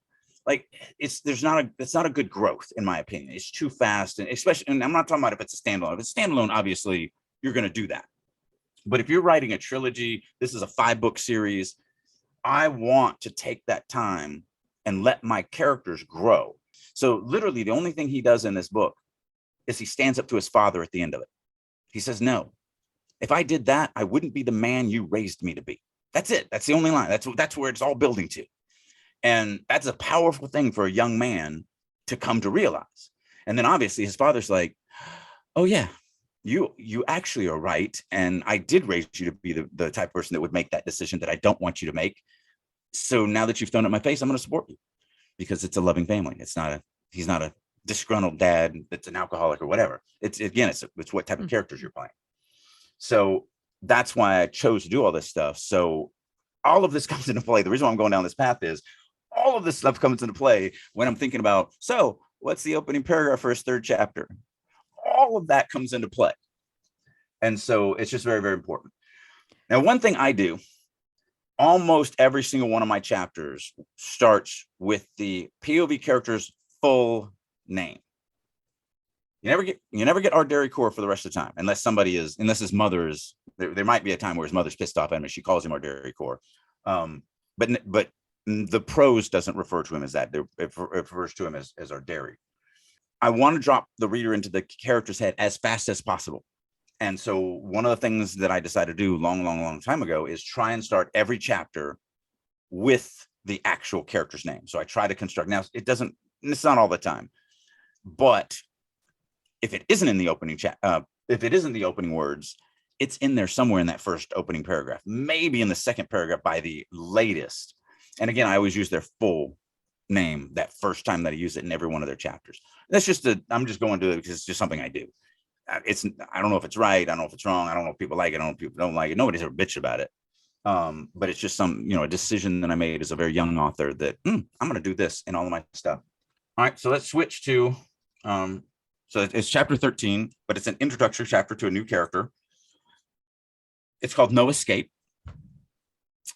Like, it's not a good growth, in my opinion. It's too fast, and especially, and I'm not talking about if it's a standalone. If it's standalone, obviously you're going to do that. But if you're writing a trilogy, this is a 5-book series, I want to take that time and let my characters grow. So literally the only thing he does in this book is he stands up to his father at the end of it. He says, no, if I did that, I wouldn't be the man you raised me to be. That's it. That's the only line. That's where it's all building to. And that's a powerful thing for a young man to come to realize. And then obviously his father's like, oh yeah, you actually are right. And I did raise you to be the type of person that would make that decision that I don't want you to make. So now that you've thrown it in my face, I'm going to support you because it's a loving family. He's not a disgruntled dad that's an alcoholic or whatever. It's what type of characters you're playing. So that's why I chose to do all this stuff. So all of this comes into play. The reason why I'm going down this path is all of this stuff comes into play when I'm thinking about, so what's the opening paragraph for his 3rd chapter? All of that comes into play. And so it's just very, very important. Now, one thing I do, almost every single one of my chapters starts with the POV character's full name. You never get Arderi Core for the rest of the time, unless his mother is, there might be a time where his mother's pissed off at him and she calls him Arderi Core. But the prose doesn't refer to him as that. It refers to him as Arderi. I want to drop the reader into the character's head as fast as possible. And so one of the things that I decided to do long time ago is try and start every chapter with the actual character's name. So I try to construct, now it's not all the time, but if it isn't in the opening if it isn't the opening words, it's in there somewhere in that first opening paragraph, maybe in the 2nd paragraph by the latest. And again, I always use their full name that first time that I use it in every one of their chapters. That's just I'm just going to do it because it's just something I do. I don't know if it's right. I don't know if it's wrong. I don't know if people like it. I don't know if people don't like it. Nobody's ever bitched about it. But it's just a decision that I made as a very young author that I'm going to do this in all of my stuff. All right. So let's switch to, so it's chapter 13, but it's an introductory chapter to a new character. It's called No Escape.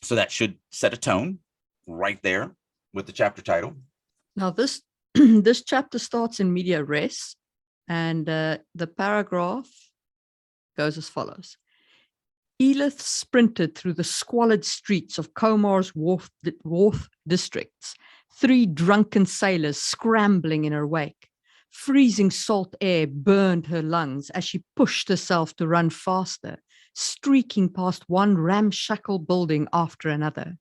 So that should set a tone right there with the chapter title. Now this this chapter starts in media res, and the paragraph goes as follows. Elith sprinted through the squalid streets of Comar's wharf districts, 3 drunken sailors scrambling in her wake. Freezing salt air burned her lungs as she pushed herself to run faster, streaking past one ramshackle building after another.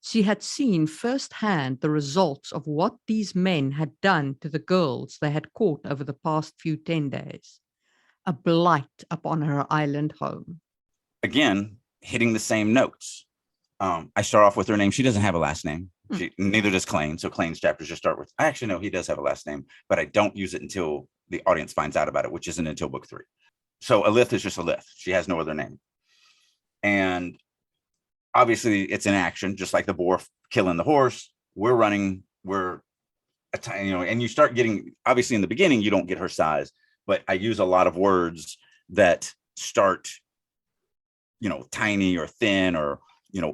She had seen firsthand the results of what these men had done to the girls they had caught over the past few 10 days. A blight upon her island home. Again, hitting the same notes. I start off with her name. She doesn't have a last name. Neither does Klain. So Klain's chapters just start with, I actually know he does have a last name, but I don't use it until the audience finds out about it, which isn't until book 3. So Elith is just Elith. She has no other name. And obviously it's in action, just like the boar killing the horse. We're running, and you start getting, obviously in the beginning, you don't get her size, but I use a lot of words that start, tiny or thin or,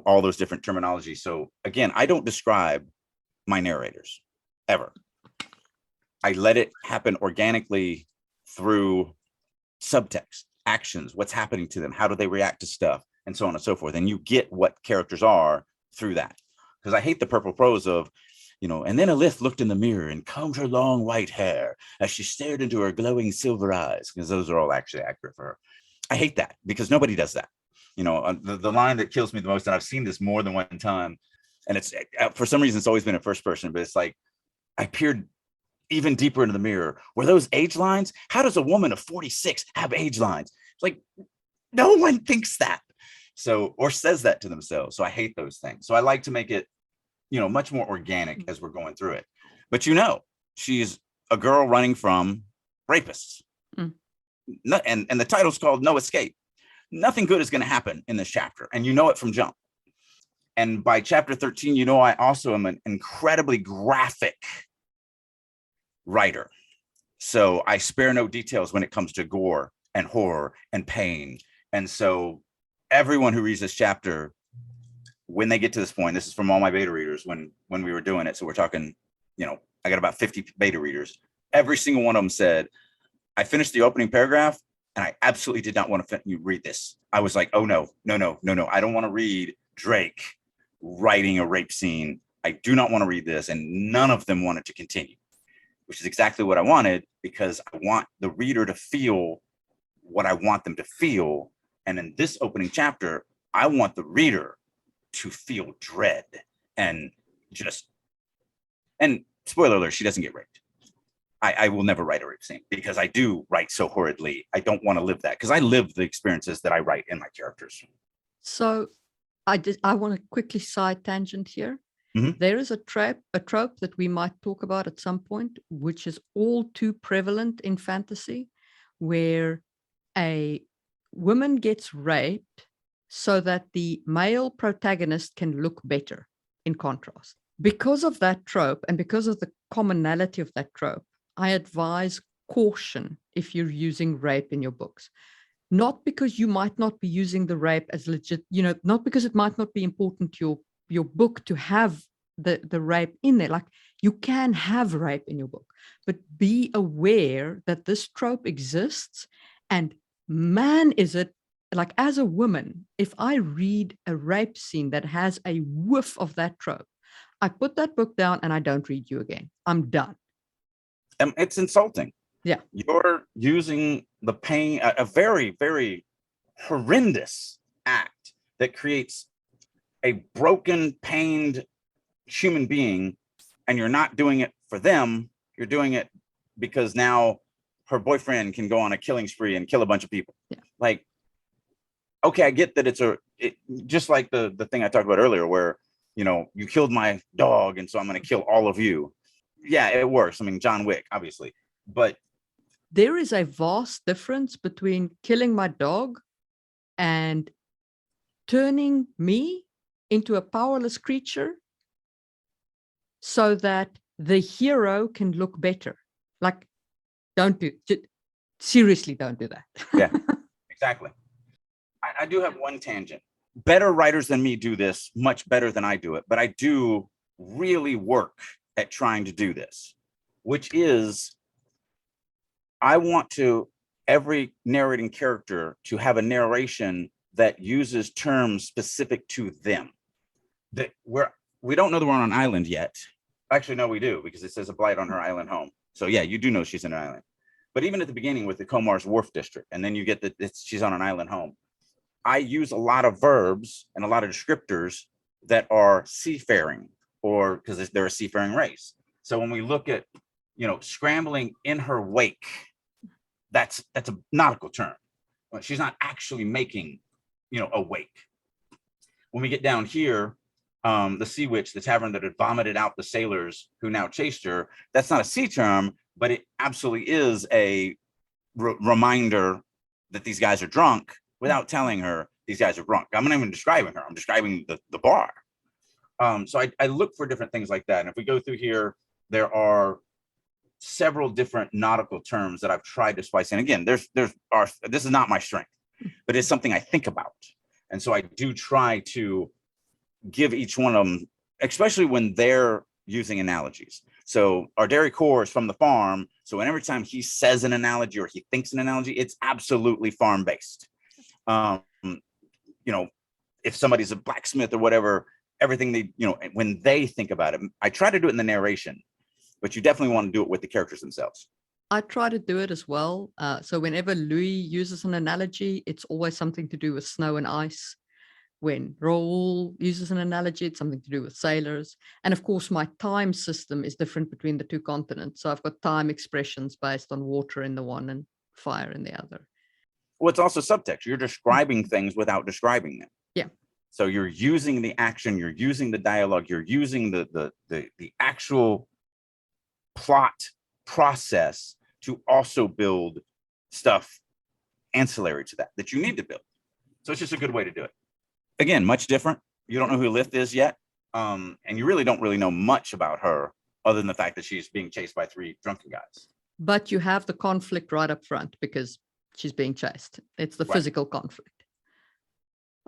all those different terminologies. So again, I don't describe my narrators ever. I let it happen organically through subtext. actions, what's happening to them, how do they react to stuff, and so on and so forth. And you get what characters are through that. Because I hate the purple prose of, and then Elith looked in the mirror and combed her long white hair as she stared into her glowing silver eyes, because those are all actually accurate for her. I hate that because nobody does that. The line that kills me the most, and I've seen this more than one time, and it's, for some reason, it's always been in first person, but it's like, I peered even deeper into the mirror. Were those age lines? How does a woman of 46 have age lines? It's like, no one thinks that. So, or says that to themselves. So I hate those things. So I like to make it, much more organic as we're going through it. But she's a girl running from rapists. And the title's called No Escape. Nothing good is going to happen in this chapter. And it from jump. And by chapter 13, I also am an incredibly graphic writer. So I spare no details when it comes to gore and horror and pain. And so everyone who reads this chapter, when they get to this point, this is from all my beta readers when we were doing it. So we're talking, I got about 50 beta readers. Every single one of them said, I finished the opening paragraph and I absolutely did not want to read this. I was like, oh no. I don't want to read Drake writing a rape scene. I do not want to read this. And none of them wanted to continue, which is exactly what I wanted, because I want the reader to feel what I want them to feel. And in this opening chapter, I want the reader to feel dread and spoiler alert, she doesn't get raped. I will never write a rape scene because I do write so horridly. I don't want to live that, because I live the experiences that I write in my characters. So I want to quickly side tangent here. There is a trope that we might talk about at some point, which is all too prevalent in fantasy, where a woman gets raped so that the male protagonist can look better in contrast. Because of that trope and because of the commonality of that trope, I advise caution if you're using rape in your books. Not because you might not be using the rape as legit, not because it might not be important to your book to have the rape in there. Like, you can have rape in your book, but be aware that this trope exists. And man, is it, like, as a woman, if I read a rape scene that has a whiff of that trope, I put that book down and I don't read you again. I'm done. It's insulting. Yeah. You're using the pain, a very, very horrendous act that creates a broken, pained human being, and you're not doing it for them. You're doing it because now her boyfriend can go on a killing spree and kill a bunch of people. Yeah. Like, okay, I get that just like the thing I talked about earlier, where, you killed my dog, and so I'm going to kill all of you. Yeah, it works. I mean, John Wick, obviously. But there is a vast difference between killing my dog and turning me into a powerless creature so that the hero can look better. Like, seriously, don't do that. Yeah, exactly. I do have one tangent. Better writers than me do this much better than I do it, but I do really work at trying to do this, which is, I want every narrating character to have a narration that uses terms specific to them. That we don't know that we're on an island yet. Actually, no, we do, because it says a blight on her island home. So yeah, you do know she's in an island. But even at the beginning with the Comar's Wharf District, and then you get that she's on an island home. I use a lot of verbs and a lot of descriptors that are seafaring, or because they're a seafaring race. So when we look at, scrambling in her wake, that's a nautical term. She's not actually making, a wake. When we get down here, the Sea Witch, the tavern that had vomited out the sailors who now chased her, that's not a sea term, but it absolutely is a reminder that these guys are drunk, without telling her these guys are drunk. I'm not even describing her. I'm describing the bar. So I look for different things like that. And if we go through here, there are several different nautical terms that I've tried to spice in. Again, this is not my strength, but it's something I think about. And so I do try to give each one of them, especially when they're using analogies. So our dairy core is from the farm. So every time he says an analogy or he thinks an analogy, it's absolutely farm based. You know, if somebody's a blacksmith or whatever, everything they, you know, when they think about it, I try to do it in the narration, but you definitely want to do it with the characters themselves. I try to do it as well. So whenever Louis uses an analogy, it's always something to do with snow and ice. When Raoul uses an analogy, it's something to do with sailors. And of course, my time system is different between the two continents. So I've got time expressions based on water in the one and fire in the other. Well, it's also subtext. You're describing things without describing them. Yeah. So you're using the action, you're using the dialogue, you're using the actual plot process to also build stuff ancillary to that you need to build. So it's just a good way to do it. Again, much different. You don't know who Lith is yet. And you really don't know much about her other than the fact that she's being chased by 3 drunken guys. But you have the conflict right up front because she's being chased. It's the physical conflict.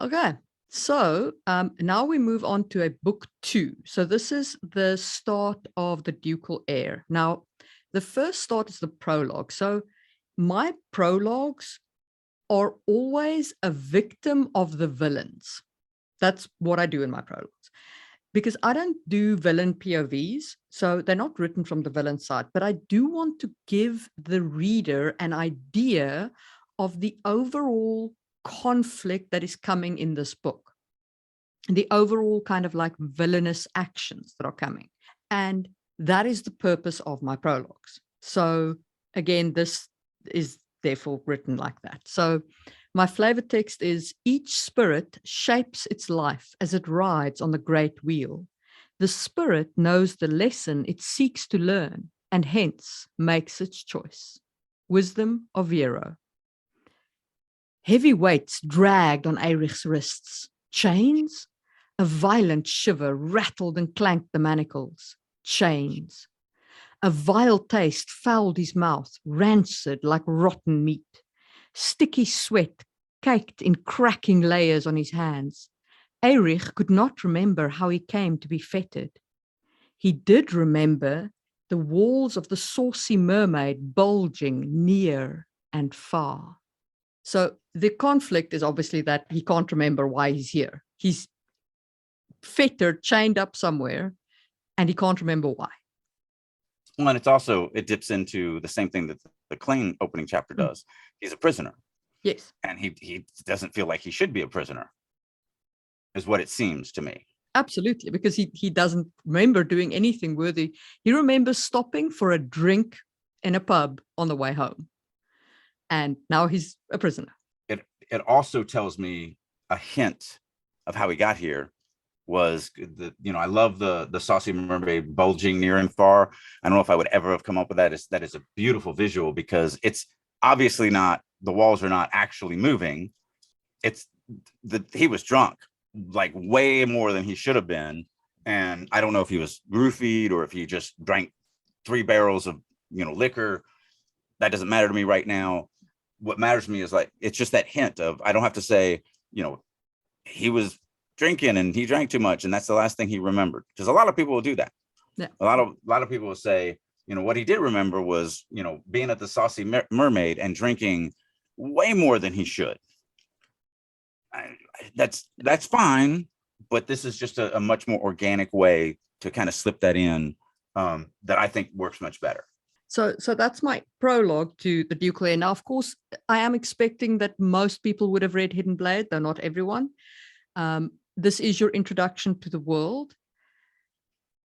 Okay. So now we move on to a book 2. So this is the start of the Ducal Heir. Now, the first start is the prologue. So my prologues are always a victim of the villains. That's what I do in my prologues. Because I don't do villain POVs, so they're not written from the villain side, but I do want to give the reader an idea of the overall conflict that is coming in this book, the overall kind of like villainous actions that are coming. And that is the purpose of my prologues. So again, this is therefore written like that. So my flavor text is: each spirit shapes its life as it rides on the great wheel. The spirit knows the lesson it seeks to learn and hence makes its choice. Wisdom of Eiro. Heavy weights dragged on Eirich's wrists. Chains? A violent shiver rattled and clanked the manacles. Chains. A vile taste fouled his mouth, rancid like rotten meat. Sticky sweat caked in cracking layers on his hands. Eirich could not remember how he came to be fettered. He did remember the walls of the saucy mermaid bulging near and far. So the conflict is obviously that he can't remember why he's here. He's fettered, chained up somewhere, and he can't remember why. Well, and it's also, it dips into the same thing that the Klein opening chapter does. He's a prisoner. Yes. And he doesn't feel like he should be a prisoner, is what it seems to me. Absolutely, because he doesn't remember doing anything worthy. He remembers stopping for a drink in a pub on the way home. And now he's a prisoner. It also tells me a hint of how he got here was I love the saucy mermaid bulging near and far. I don't know if I would ever have come up with that. That is a beautiful visual because it's obviously not, the walls are not actually moving. It's he was drunk, like way more than he should have been. And I don't know if he was roofied or if he just drank 3 barrels of, liquor. That doesn't matter to me right now. What matters to me is like, it's just that hint of, I don't have to say, he was drinking and he drank too much and that's the last thing he remembered, because a lot of people will do that. Yeah. A lot of people will say, what he did remember was, being at the Saucy Mermaid and drinking way more than he should. That's fine, but this is just a much more organic way to kind of slip that in, that I think works much better. So that's my prologue to the Ducal Heir. Now, of course, I am expecting that most people would have read Hidden Blade, though not everyone. This is your introduction to the world.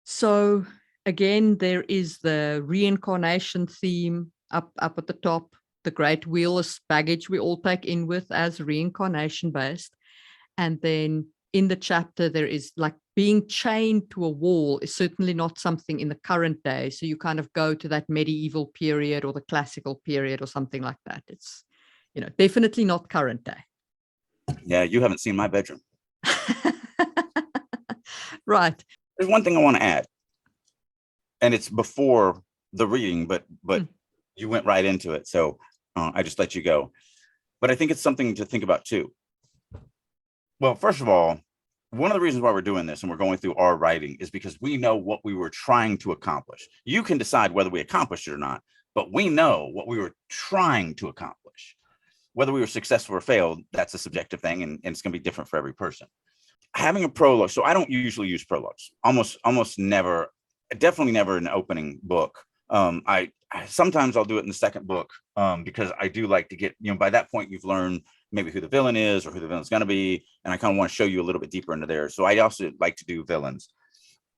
So again, there is the reincarnation theme up at the top. The great wheel is baggage we all take in with as reincarnation based. And then in the chapter, there is like being chained to a wall is certainly not something in the current day. So you kind of go to that medieval period or the classical period or something like that. It's, definitely not current day. Yeah, you haven't seen my bedroom. Right. There's one thing I want to add, and it's before the reading, but you went right into it. So I just let you go. But I think it's something to think about too. Well, first of all, one of the reasons why we're doing this and we're going through our writing is because we know what we were trying to accomplish. You can decide whether we accomplished it or not, but we know what we were trying to accomplish. Whether we were successful or failed, that's a subjective thing, and it's going to be different for every person. Having a prologue, so I don't usually use prologues, almost never, definitely never in an opening book. I sometimes I'll do it in the second book, because I do like to get, by that point you've learned maybe who the villain is or who the villain's going to be, and I kind of want to show you a little bit deeper into there. So I also like to do villains,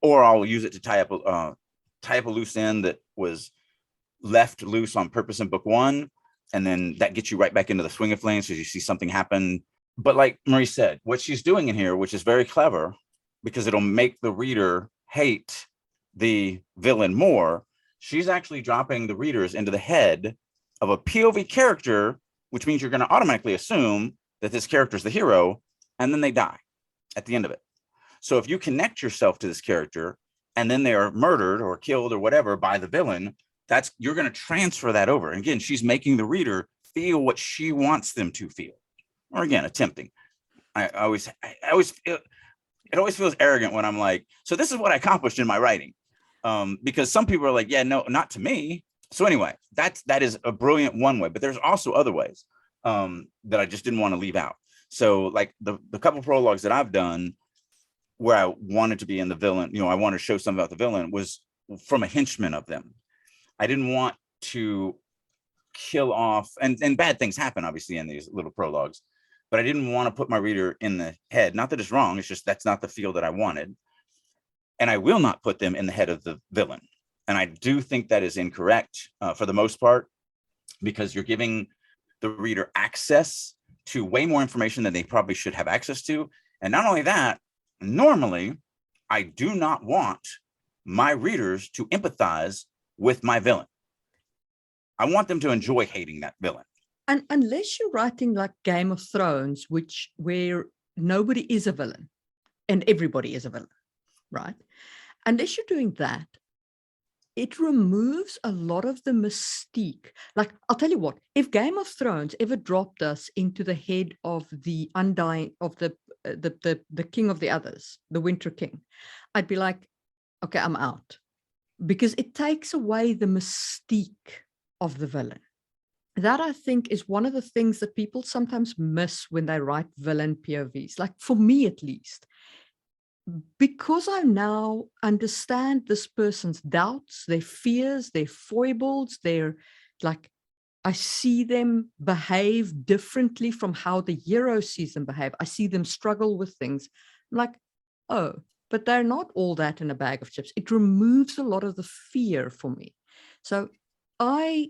or I'll use it to tie up a loose end that was left loose on purpose in book one, and then that gets you right back into the swing of things because you see something happen. But like Marie said, what she's doing in here, which is very clever, because it'll make the reader hate the villain more, she's actually dropping the readers into the head of a POV character, which means you're going to automatically assume that this character is the hero, and then they die at the end of it. So if you connect yourself to this character and then they are murdered or killed or whatever by the villain, you're going to transfer that over. And again, she's making the reader feel what she wants them to feel, or again, attempting. I always feel, it always feels arrogant when I'm like, so this is what I accomplished in my writing. Because some people are like, yeah, no, not to me. So anyway, that is a brilliant one way, but there's also other ways that I just didn't want to leave out. So like the couple prologues that I've done where I wanted to be in the villain, I wanted to show something about the villain, was from a henchman of them. I didn't want to kill off, and bad things happen obviously in these little prologues, but I didn't want to put my reader in the head. Not that it's wrong, it's just that's not the feel that I wanted. And I will not put them in the head of the villain. And I do think that is incorrect for the most part, because you're giving the reader access to way more information than they probably should have access to. And not only that, normally, I do not want my readers to empathize with my villain. I want them to enjoy hating that villain. And unless you're writing like Game of Thrones, where nobody is a villain and everybody is a villain, right? Unless you're doing that, it removes a lot of the mystique. Like, I'll tell you what, if Game of Thrones ever dropped us into the head of the undying, of the king of the others, the Winter King, I'd be like, okay, I'm out. Because it takes away the mystique of the villain. That, I think, is one of the things that people sometimes miss when they write villain POVs. Like, for me at least, because I now understand this person's doubts, their fears, their foibles, I see them behave differently from how the hero sees them behave. I see them struggle with things. I'm like, oh, but they're not all that in a bag of chips. It removes a lot of the fear for me. So I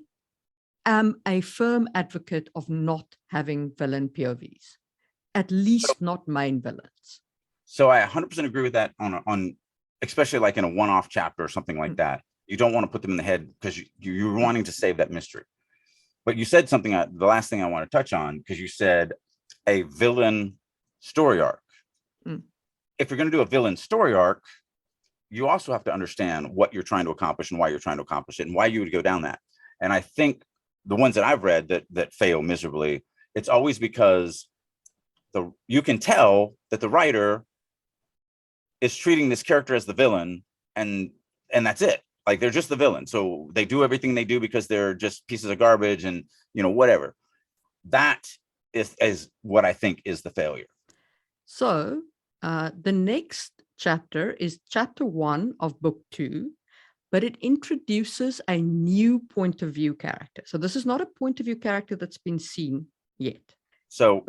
am a firm advocate of not having villain POVs, at least not main villains. So I 100% agree with that on especially like in a one-off chapter or something like that. You don't want to put them in the head because you're wanting to save that mystery. But you said something, the last thing I want to touch on, because you said a villain story arc. If you're going to do a villain story arc, you also have to understand what you're trying to accomplish and why you're trying to accomplish it and why you would go down that. And I think the ones that I've read that fail miserably, it's always because you can tell that the writer is treating this character as the villain, and that's it. Like, they're just the villain. So they do everything they do because they're just pieces of garbage and, whatever. That is what I think is the failure. So the next chapter is chapter 1 of book 2, but it introduces a new point of view character. So this is not a point of view character that's been seen yet. So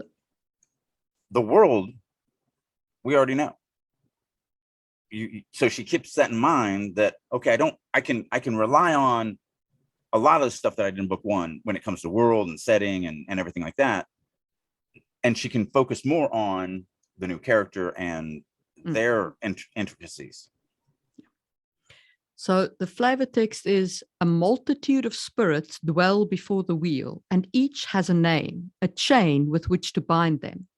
the world, we already know. So she keeps that in mind that, okay, I can rely on a lot of the stuff that I did in book 1 when it comes to world and setting and everything like that. And she can focus more on the new character and their intricacies. So the flavor text is: a multitude of spirits dwell before the wheel, and each has a name, a chain with which to bind them.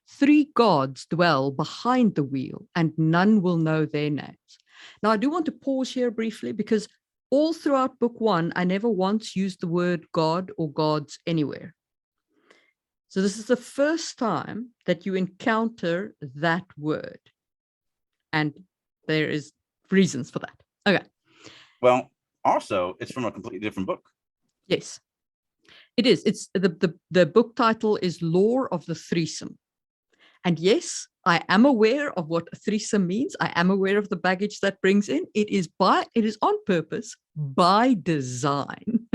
3 gods dwell behind the wheel, and none will know their names. Now, I do want to pause here briefly, because all throughout book 1, I never once used the word God or gods anywhere. So this is the first time that you encounter that word. And there is reasons for that. Okay. Well, also, it's from a completely different book. Yes, it is. It's the book title is Lore of the Threesome. And yes, I am aware of what a threesome means. I am aware of the baggage that brings in. It is on purpose, by design.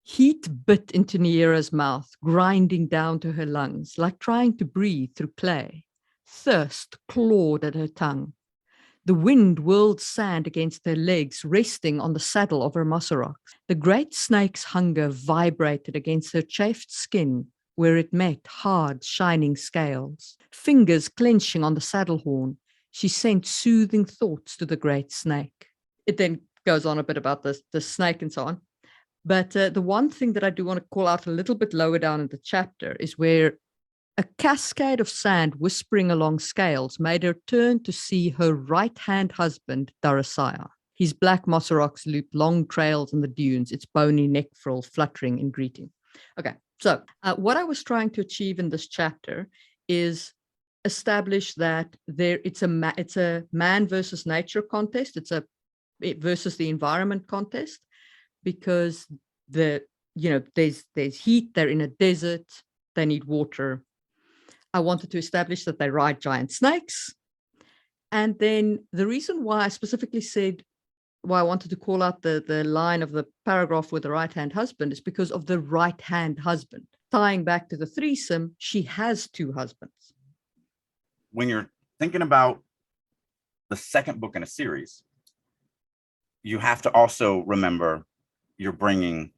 Heat bit into Neaera's mouth, grinding down to her lungs, like trying to breathe through clay. Thirst clawed at her tongue. The wind whirled sand against her legs, resting on the saddle of her Mosorox. The great snake's hunger vibrated against her chafed skin, where it met hard, shining scales. Fingers clenching on the saddle horn, she sent soothing thoughts to the great snake. It then goes on a bit about the snake and so on. But the one thing that I do want to call out a little bit lower down in the chapter is where a cascade of sand whispering along scales made her turn to see her right-hand husband, Darasaya. His black Mosorox looped long trails in the dunes, its bony neck frill fluttering in greeting. Okay, so what I was trying to achieve in this chapter is establish that it's a man versus nature contest. It's a versus the environment contest, because there's heat, they're in a desert, they need water. I wanted to establish that they ride giant snakes. And then the reason why I specifically said why I wanted to call out the line of the paragraph with the right-hand husband is because of the right-hand husband. Tying back to the threesome, she has two husbands. When you're thinking about the second book in a series, you have to also remember you're bringing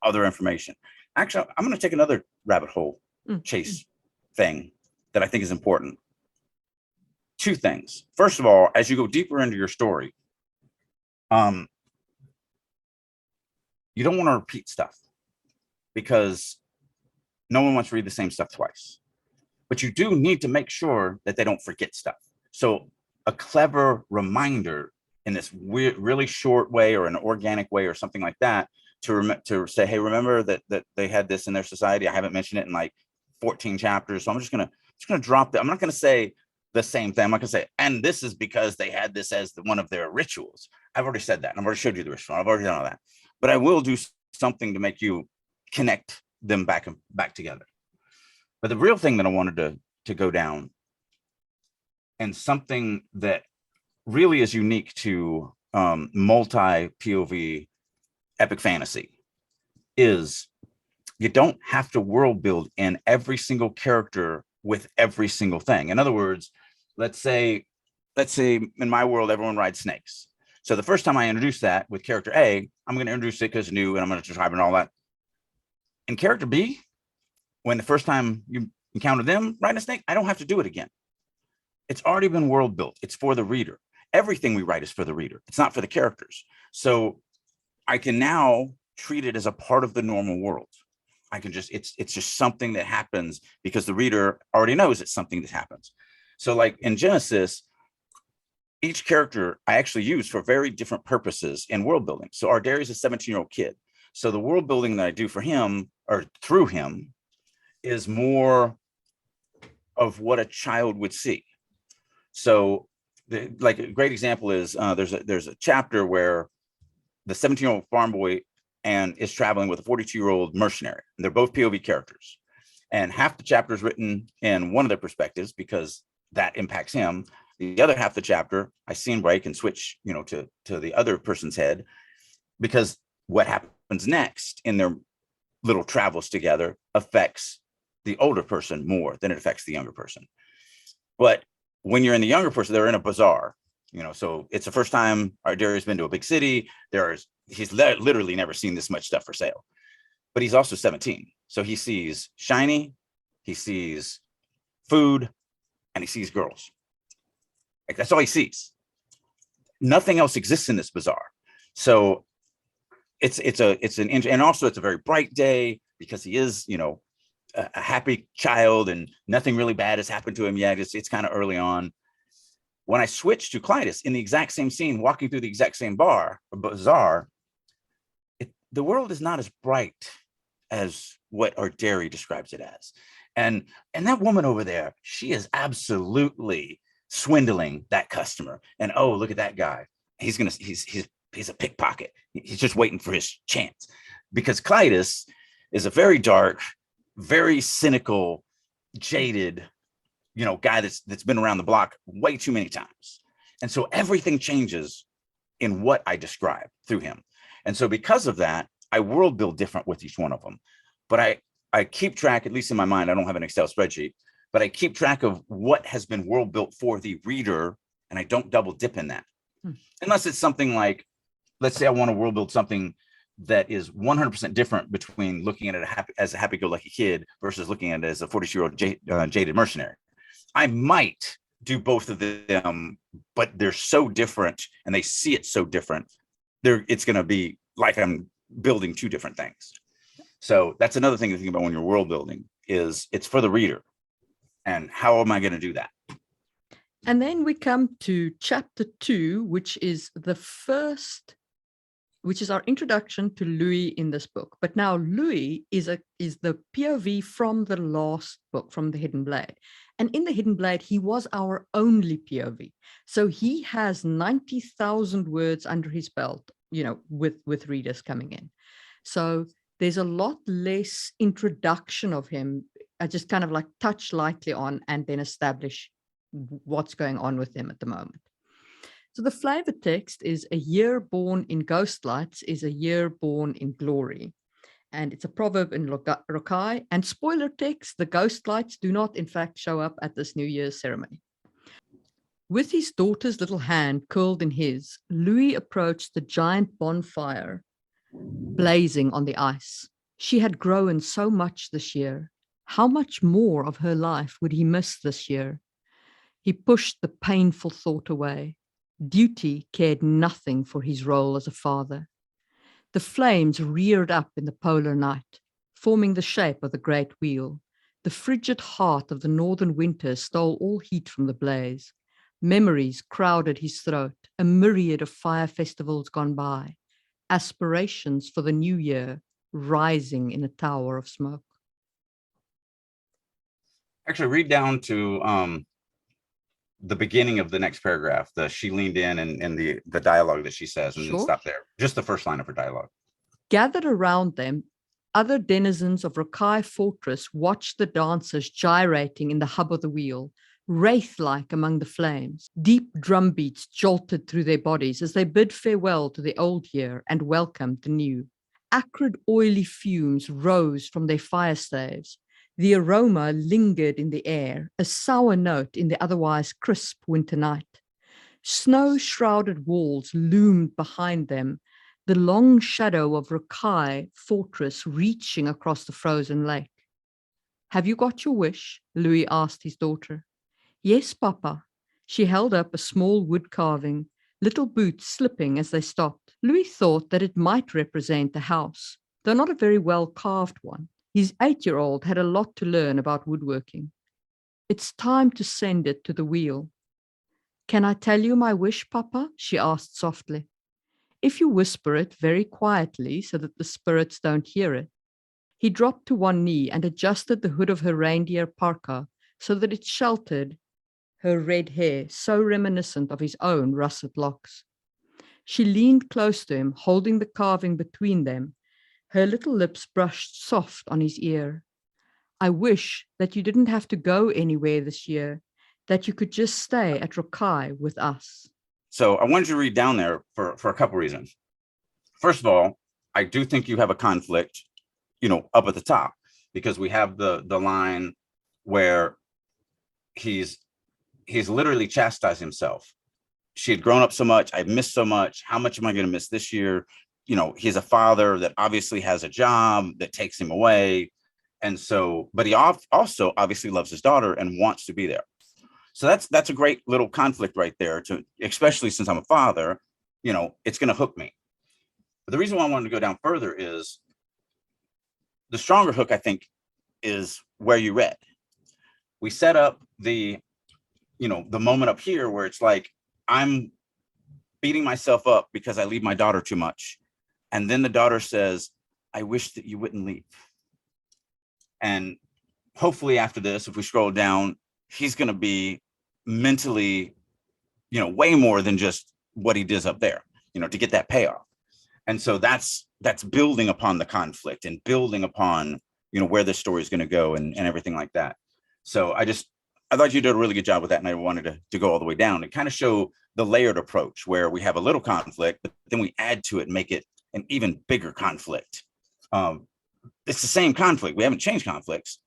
other information. Actually, I'm going to take another rabbit hole chase thing that I think is important. Two things. First of all, as you go deeper into your story, you don't want to repeat stuff, because no one wants to read the same stuff twice. But you do need to make sure that they don't forget stuff. So a clever reminder in this weird, really short way, or an organic way, or something like that, to say, hey, remember that they had this in their society. I haven't mentioned it in like 14 chapters, so I'm just gonna drop that. I'm not gonna say the same thing. I'm not gonna say, and this is because they had this as one of their rituals. I've already said that. I've already showed you the ritual. I've already done all that. But I will do something to make you connect them back together. But the real thing that I wanted to go down, and something that really is unique to multi-POV epic fantasy, is you don't have to world build in every single character with every single thing. In other words, let's say in my world, everyone rides snakes. So the first time I introduce that with character A, I'm going to introduce it because new, and I'm going to describe it and all that. In character B, when the first time you encounter them riding a snake, I don't have to do it again. It's already been world built. It's for the reader. Everything we write is for the reader. It's not for the characters. So I can now treat it as a part of the normal world. I can just, it's just something that happens because the reader already knows it's something that happens. So like in Genesis, each character I actually use for very different purposes in world building. So Ardari's a 17-year-old kid. So the world building that I do for him, or through him, is more of what a child would see. So like a great example is there's a chapter where the 17-year-old farm boy is traveling with a 42-year-old mercenary, and they're both POV characters. And half the chapter is written in one of their perspectives because that impacts him. The other half of the chapter, I scene break and switch, to the other person's head, because what happens next in their little travels together affects the older person more than it affects the younger person. But when you're in the younger person, they're in a bazaar, so it's the first time Ardari's been to a big city. He's literally never seen this much stuff for sale, but he's also 17. So he sees shiny, he sees food, and he sees girls. Like, that's all he sees. Nothing else exists in this bazaar. So and also it's a very bright day because he is, a happy child and nothing really bad has happened to him yet. It's kind of early on. When I switch to Clytus in the exact same scene, walking through the exact same bazaar, the world is not as bright as what Ardari describes it as. And that woman over there, she is absolutely swindling that customer. And oh, look at that guy. He's a pickpocket. He's just waiting for his chance. Because Clytus is a very dark, very cynical, jaded, guy that's been around the block way too many times. And so everything changes in what I describe through him. And so because of that, I world build different with each one of them. But I keep track, at least in my mind, I don't have an Excel spreadsheet, but I keep track of what has been world built for the reader, and I don't double dip in that. Unless it's something like, let's say I want to world build something that is 100% different between looking at it as a happy-go-lucky kid versus looking at it as a 42-year-old jaded mercenary. I might do both of them, but they're so different and they see it so different. It's going to be like I'm building two different things. So that's another thing to think about when you're world building, is it's for the reader. And how am I going to do that? And then we come to chapter 2, which is our introduction to Louis in this book. But now Louis is the POV from the last book, from the Hidden Blade. And in the Hidden Blade, he was our only POV. So he has 90,000 words under his belt, with readers coming in. So there's a lot less introduction of him. I just kind of like touch lightly on and then establish what's going on with him at the moment. So the flavor text is a year born in ghostlights is a year born in glory. And it's a proverb in Rokai. And spoiler text, the ghostlights do not in fact show up at this New Year's ceremony. With his daughter's little hand curled in his, Louis approached the giant bonfire blazing on the ice. She had grown so much this year. How much more of her life would he miss this year? He pushed the painful thought away. Duty cared nothing for his role as a father. The flames reared up in the polar night, forming the shape of the great wheel. The frigid heart of the northern winter stole all heat from the blaze. Memories crowded his throat, a myriad of fire festivals gone by. Aspirations for the new year rising in a tower of smoke. Actually, read down to the beginning of the next paragraph. She leaned in and the dialogue that she says, and then stop there. Just the first line of her dialogue. Gathered around them, other denizens of Rokai Fortress watched the dancers gyrating in the hub of the wheel, wraith-like among the flames. Deep drum beats jolted through their bodies as they bid farewell to the old year and welcomed the new. Acrid, oily fumes rose from their fire staves. The aroma lingered in the air, a sour note in the otherwise crisp winter night. Snow-shrouded walls loomed behind them, the long shadow of Rokai Fortress reaching across the frozen lake. "Have you got your wish?" Louis asked his daughter. "Yes, Papa." She held up a small wood carving, little boots slipping as they stopped. Louis thought that it might represent the house, though not a very well-carved one. His 8-year-old had a lot to learn about woodworking. "It's time to send it to the wheel." "Can I tell you my wish, Papa?" she asked softly. "If you whisper it very quietly so that the spirits don't hear it." He dropped to one knee and adjusted the hood of her reindeer parka so that it sheltered her red hair, so reminiscent of his own russet locks. She leaned close to him, holding the carving between them. Her little lips brushed soft on his ear. "I wish that you didn't have to go anywhere this year, that you could just stay at Rokai with us." So I wanted you to read down there for a couple reasons. First of all, I do think you have a conflict, up at the top, because we have the line where he's literally chastised himself. She had grown up so much. I've missed so much. How much am I going to miss this year? He's a father that obviously has a job that takes him away. And so, but he also obviously loves his daughter and wants to be there. So that's a great little conflict right there, especially since I'm a father, it's going to hook me. But the reason why I wanted to go down further is the stronger hook, I think, is where you read. We set up the moment up here where it's like, I'm beating myself up because I leave my daughter too much. And then the daughter says, "I wish that you wouldn't leave." And hopefully after this, if we scroll down, he's going to be mentally, way more than just what he does up there, to get that payoff. And so that's building upon the conflict and building upon, where the story is going to go and everything like that. So I thought you did a really good job with that. And I wanted to go all the way down and kind of show the layered approach where we have a little conflict, but then we add to it and make it an even bigger conflict. It's the same conflict. We haven't changed conflicts.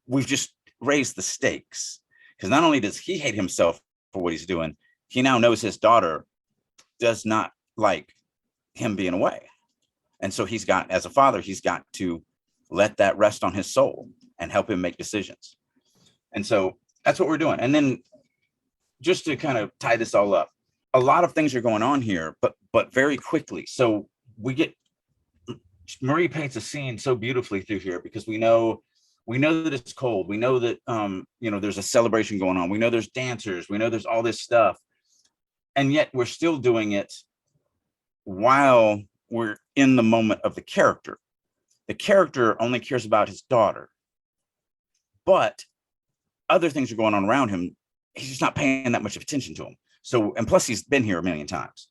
We've just raised the stakes, because not only does he hate himself for what he's doing, he now knows his daughter does not like him being away. And so as a father, he's got to let that rest on his soul and help him make decisions. And so that's what we're doing. And then just to kind of tie this all up, a lot of things are going on here, but very quickly. So Marie paints a scene so beautifully through here, because we know that it's cold. We know that, there's a celebration going on. We know there's dancers. We know there's all this stuff. And yet we're still doing it while we're in the moment of the character. The character only cares about his daughter, but other things are going on around him. He's just not paying that much attention to them. So, and plus he's been here a million times.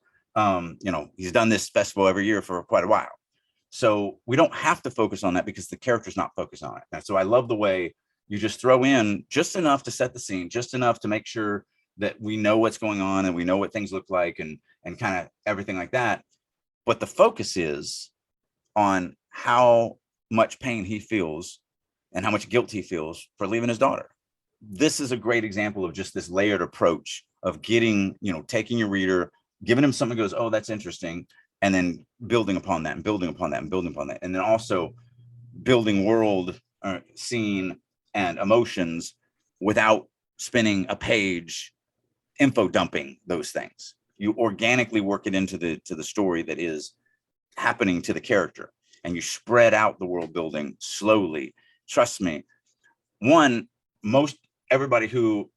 He's done this festival every year for quite a while. So we don't have to focus on that because the character's not focused on it. And so I love the way you just throw in just enough to set the scene, just enough to make sure that we know what's going on and we know what things look like and kind of everything like that. But the focus is on how much pain he feels and how much guilt he feels for leaving his daughter. This is a great example of just this layered approach of getting, taking your reader, giving him something that goes, oh, that's interesting, and then building upon that and building upon that and building upon that. And then also building world, scene, and emotions without spending a page info dumping those things. You organically work it into the story that is happening to the character, and you spread out the world building slowly. Trust me, most everybody who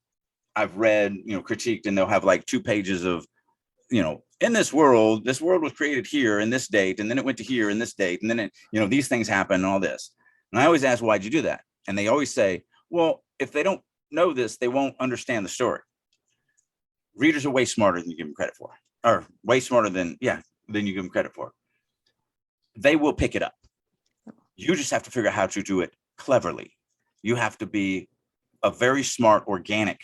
I've read, critiqued, and they'll have like 2 pages of, in this world was created here in this date, and then it went to here in this date, and then it, these things happen and all this. And I always ask, why'd you do that? And they always say, well, if they don't know this, they won't understand the story. Readers are way smarter than you give them credit for, or way smarter than you give them credit for. They will pick it up. You just have to figure out how to do it cleverly. You have to be a very smart, organic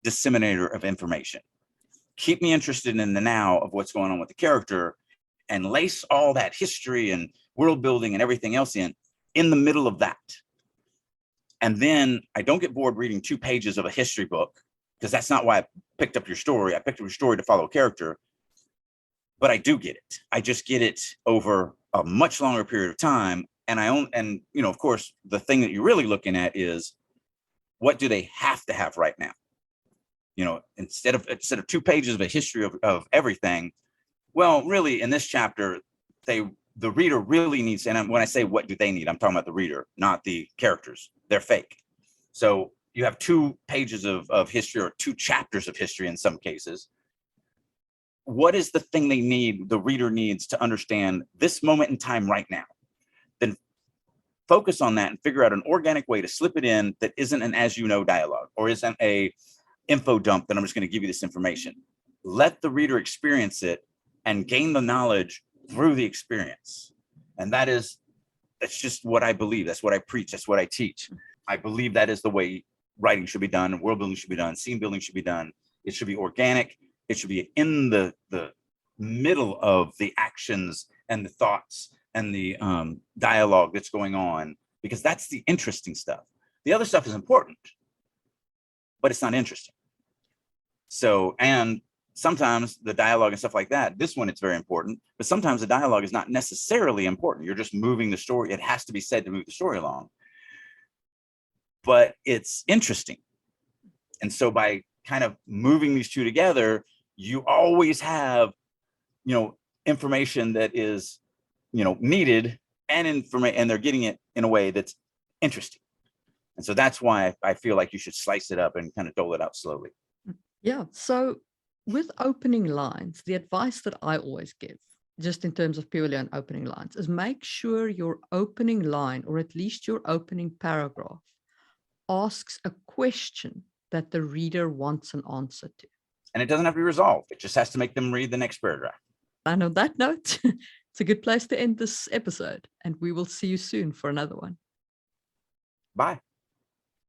disseminator of information. Keep me interested in the now of what's going on with the character, and lace all that history and world building and everything else in the middle of that. And then I don't get bored reading 2 pages of a history book, because that's not why I picked up your story. I picked up your story to follow a character, but I do get it. I just get it over a much longer period of time. And of course, the thing that you're really looking at is, what do they have to have right now? Instead of 2 pages of a history of everything, well, really in this chapter, the reader really needs, and when I say what do they need, I'm talking about the reader, not the characters. They're fake. So you have 2 pages of history, or 2 chapters of history in some cases. What is the thing the reader needs to understand this moment in time right now? Then focus on that and figure out an organic way to slip it in that isn't an as you know dialogue, or isn't a info dump that I'm just going to give you this information. Let the reader experience it and gain the knowledge through the experience. And that's just what I believe. That's what I preach. That's what I teach. I believe that is the way writing should be done, world building should be done, scene building should be done. It should be organic. It should be in the middle of the actions and the thoughts and the dialogue that's going on, because that's the interesting stuff. The other stuff is important, but it's not interesting. So, and sometimes the dialogue and stuff like that, this one, it's very important, but sometimes the dialogue is not necessarily important. You're just moving the story. It has to be said to move the story along, but it's interesting. And so by kind of moving these 2 together, you always have, information that is, needed, and they're getting it in a way that's interesting. And so that's why I feel like you should slice it up and kind of dole it out slowly. Yeah. So with opening lines, the advice that I always give just in terms of purely on opening lines, is make sure your opening line, or at least your opening paragraph, asks a question that the reader wants an answer to. And it doesn't have to be resolved. It just has to make them read the next paragraph. And on that note, it's a good place to end this episode, and we will see you soon for another one. Bye.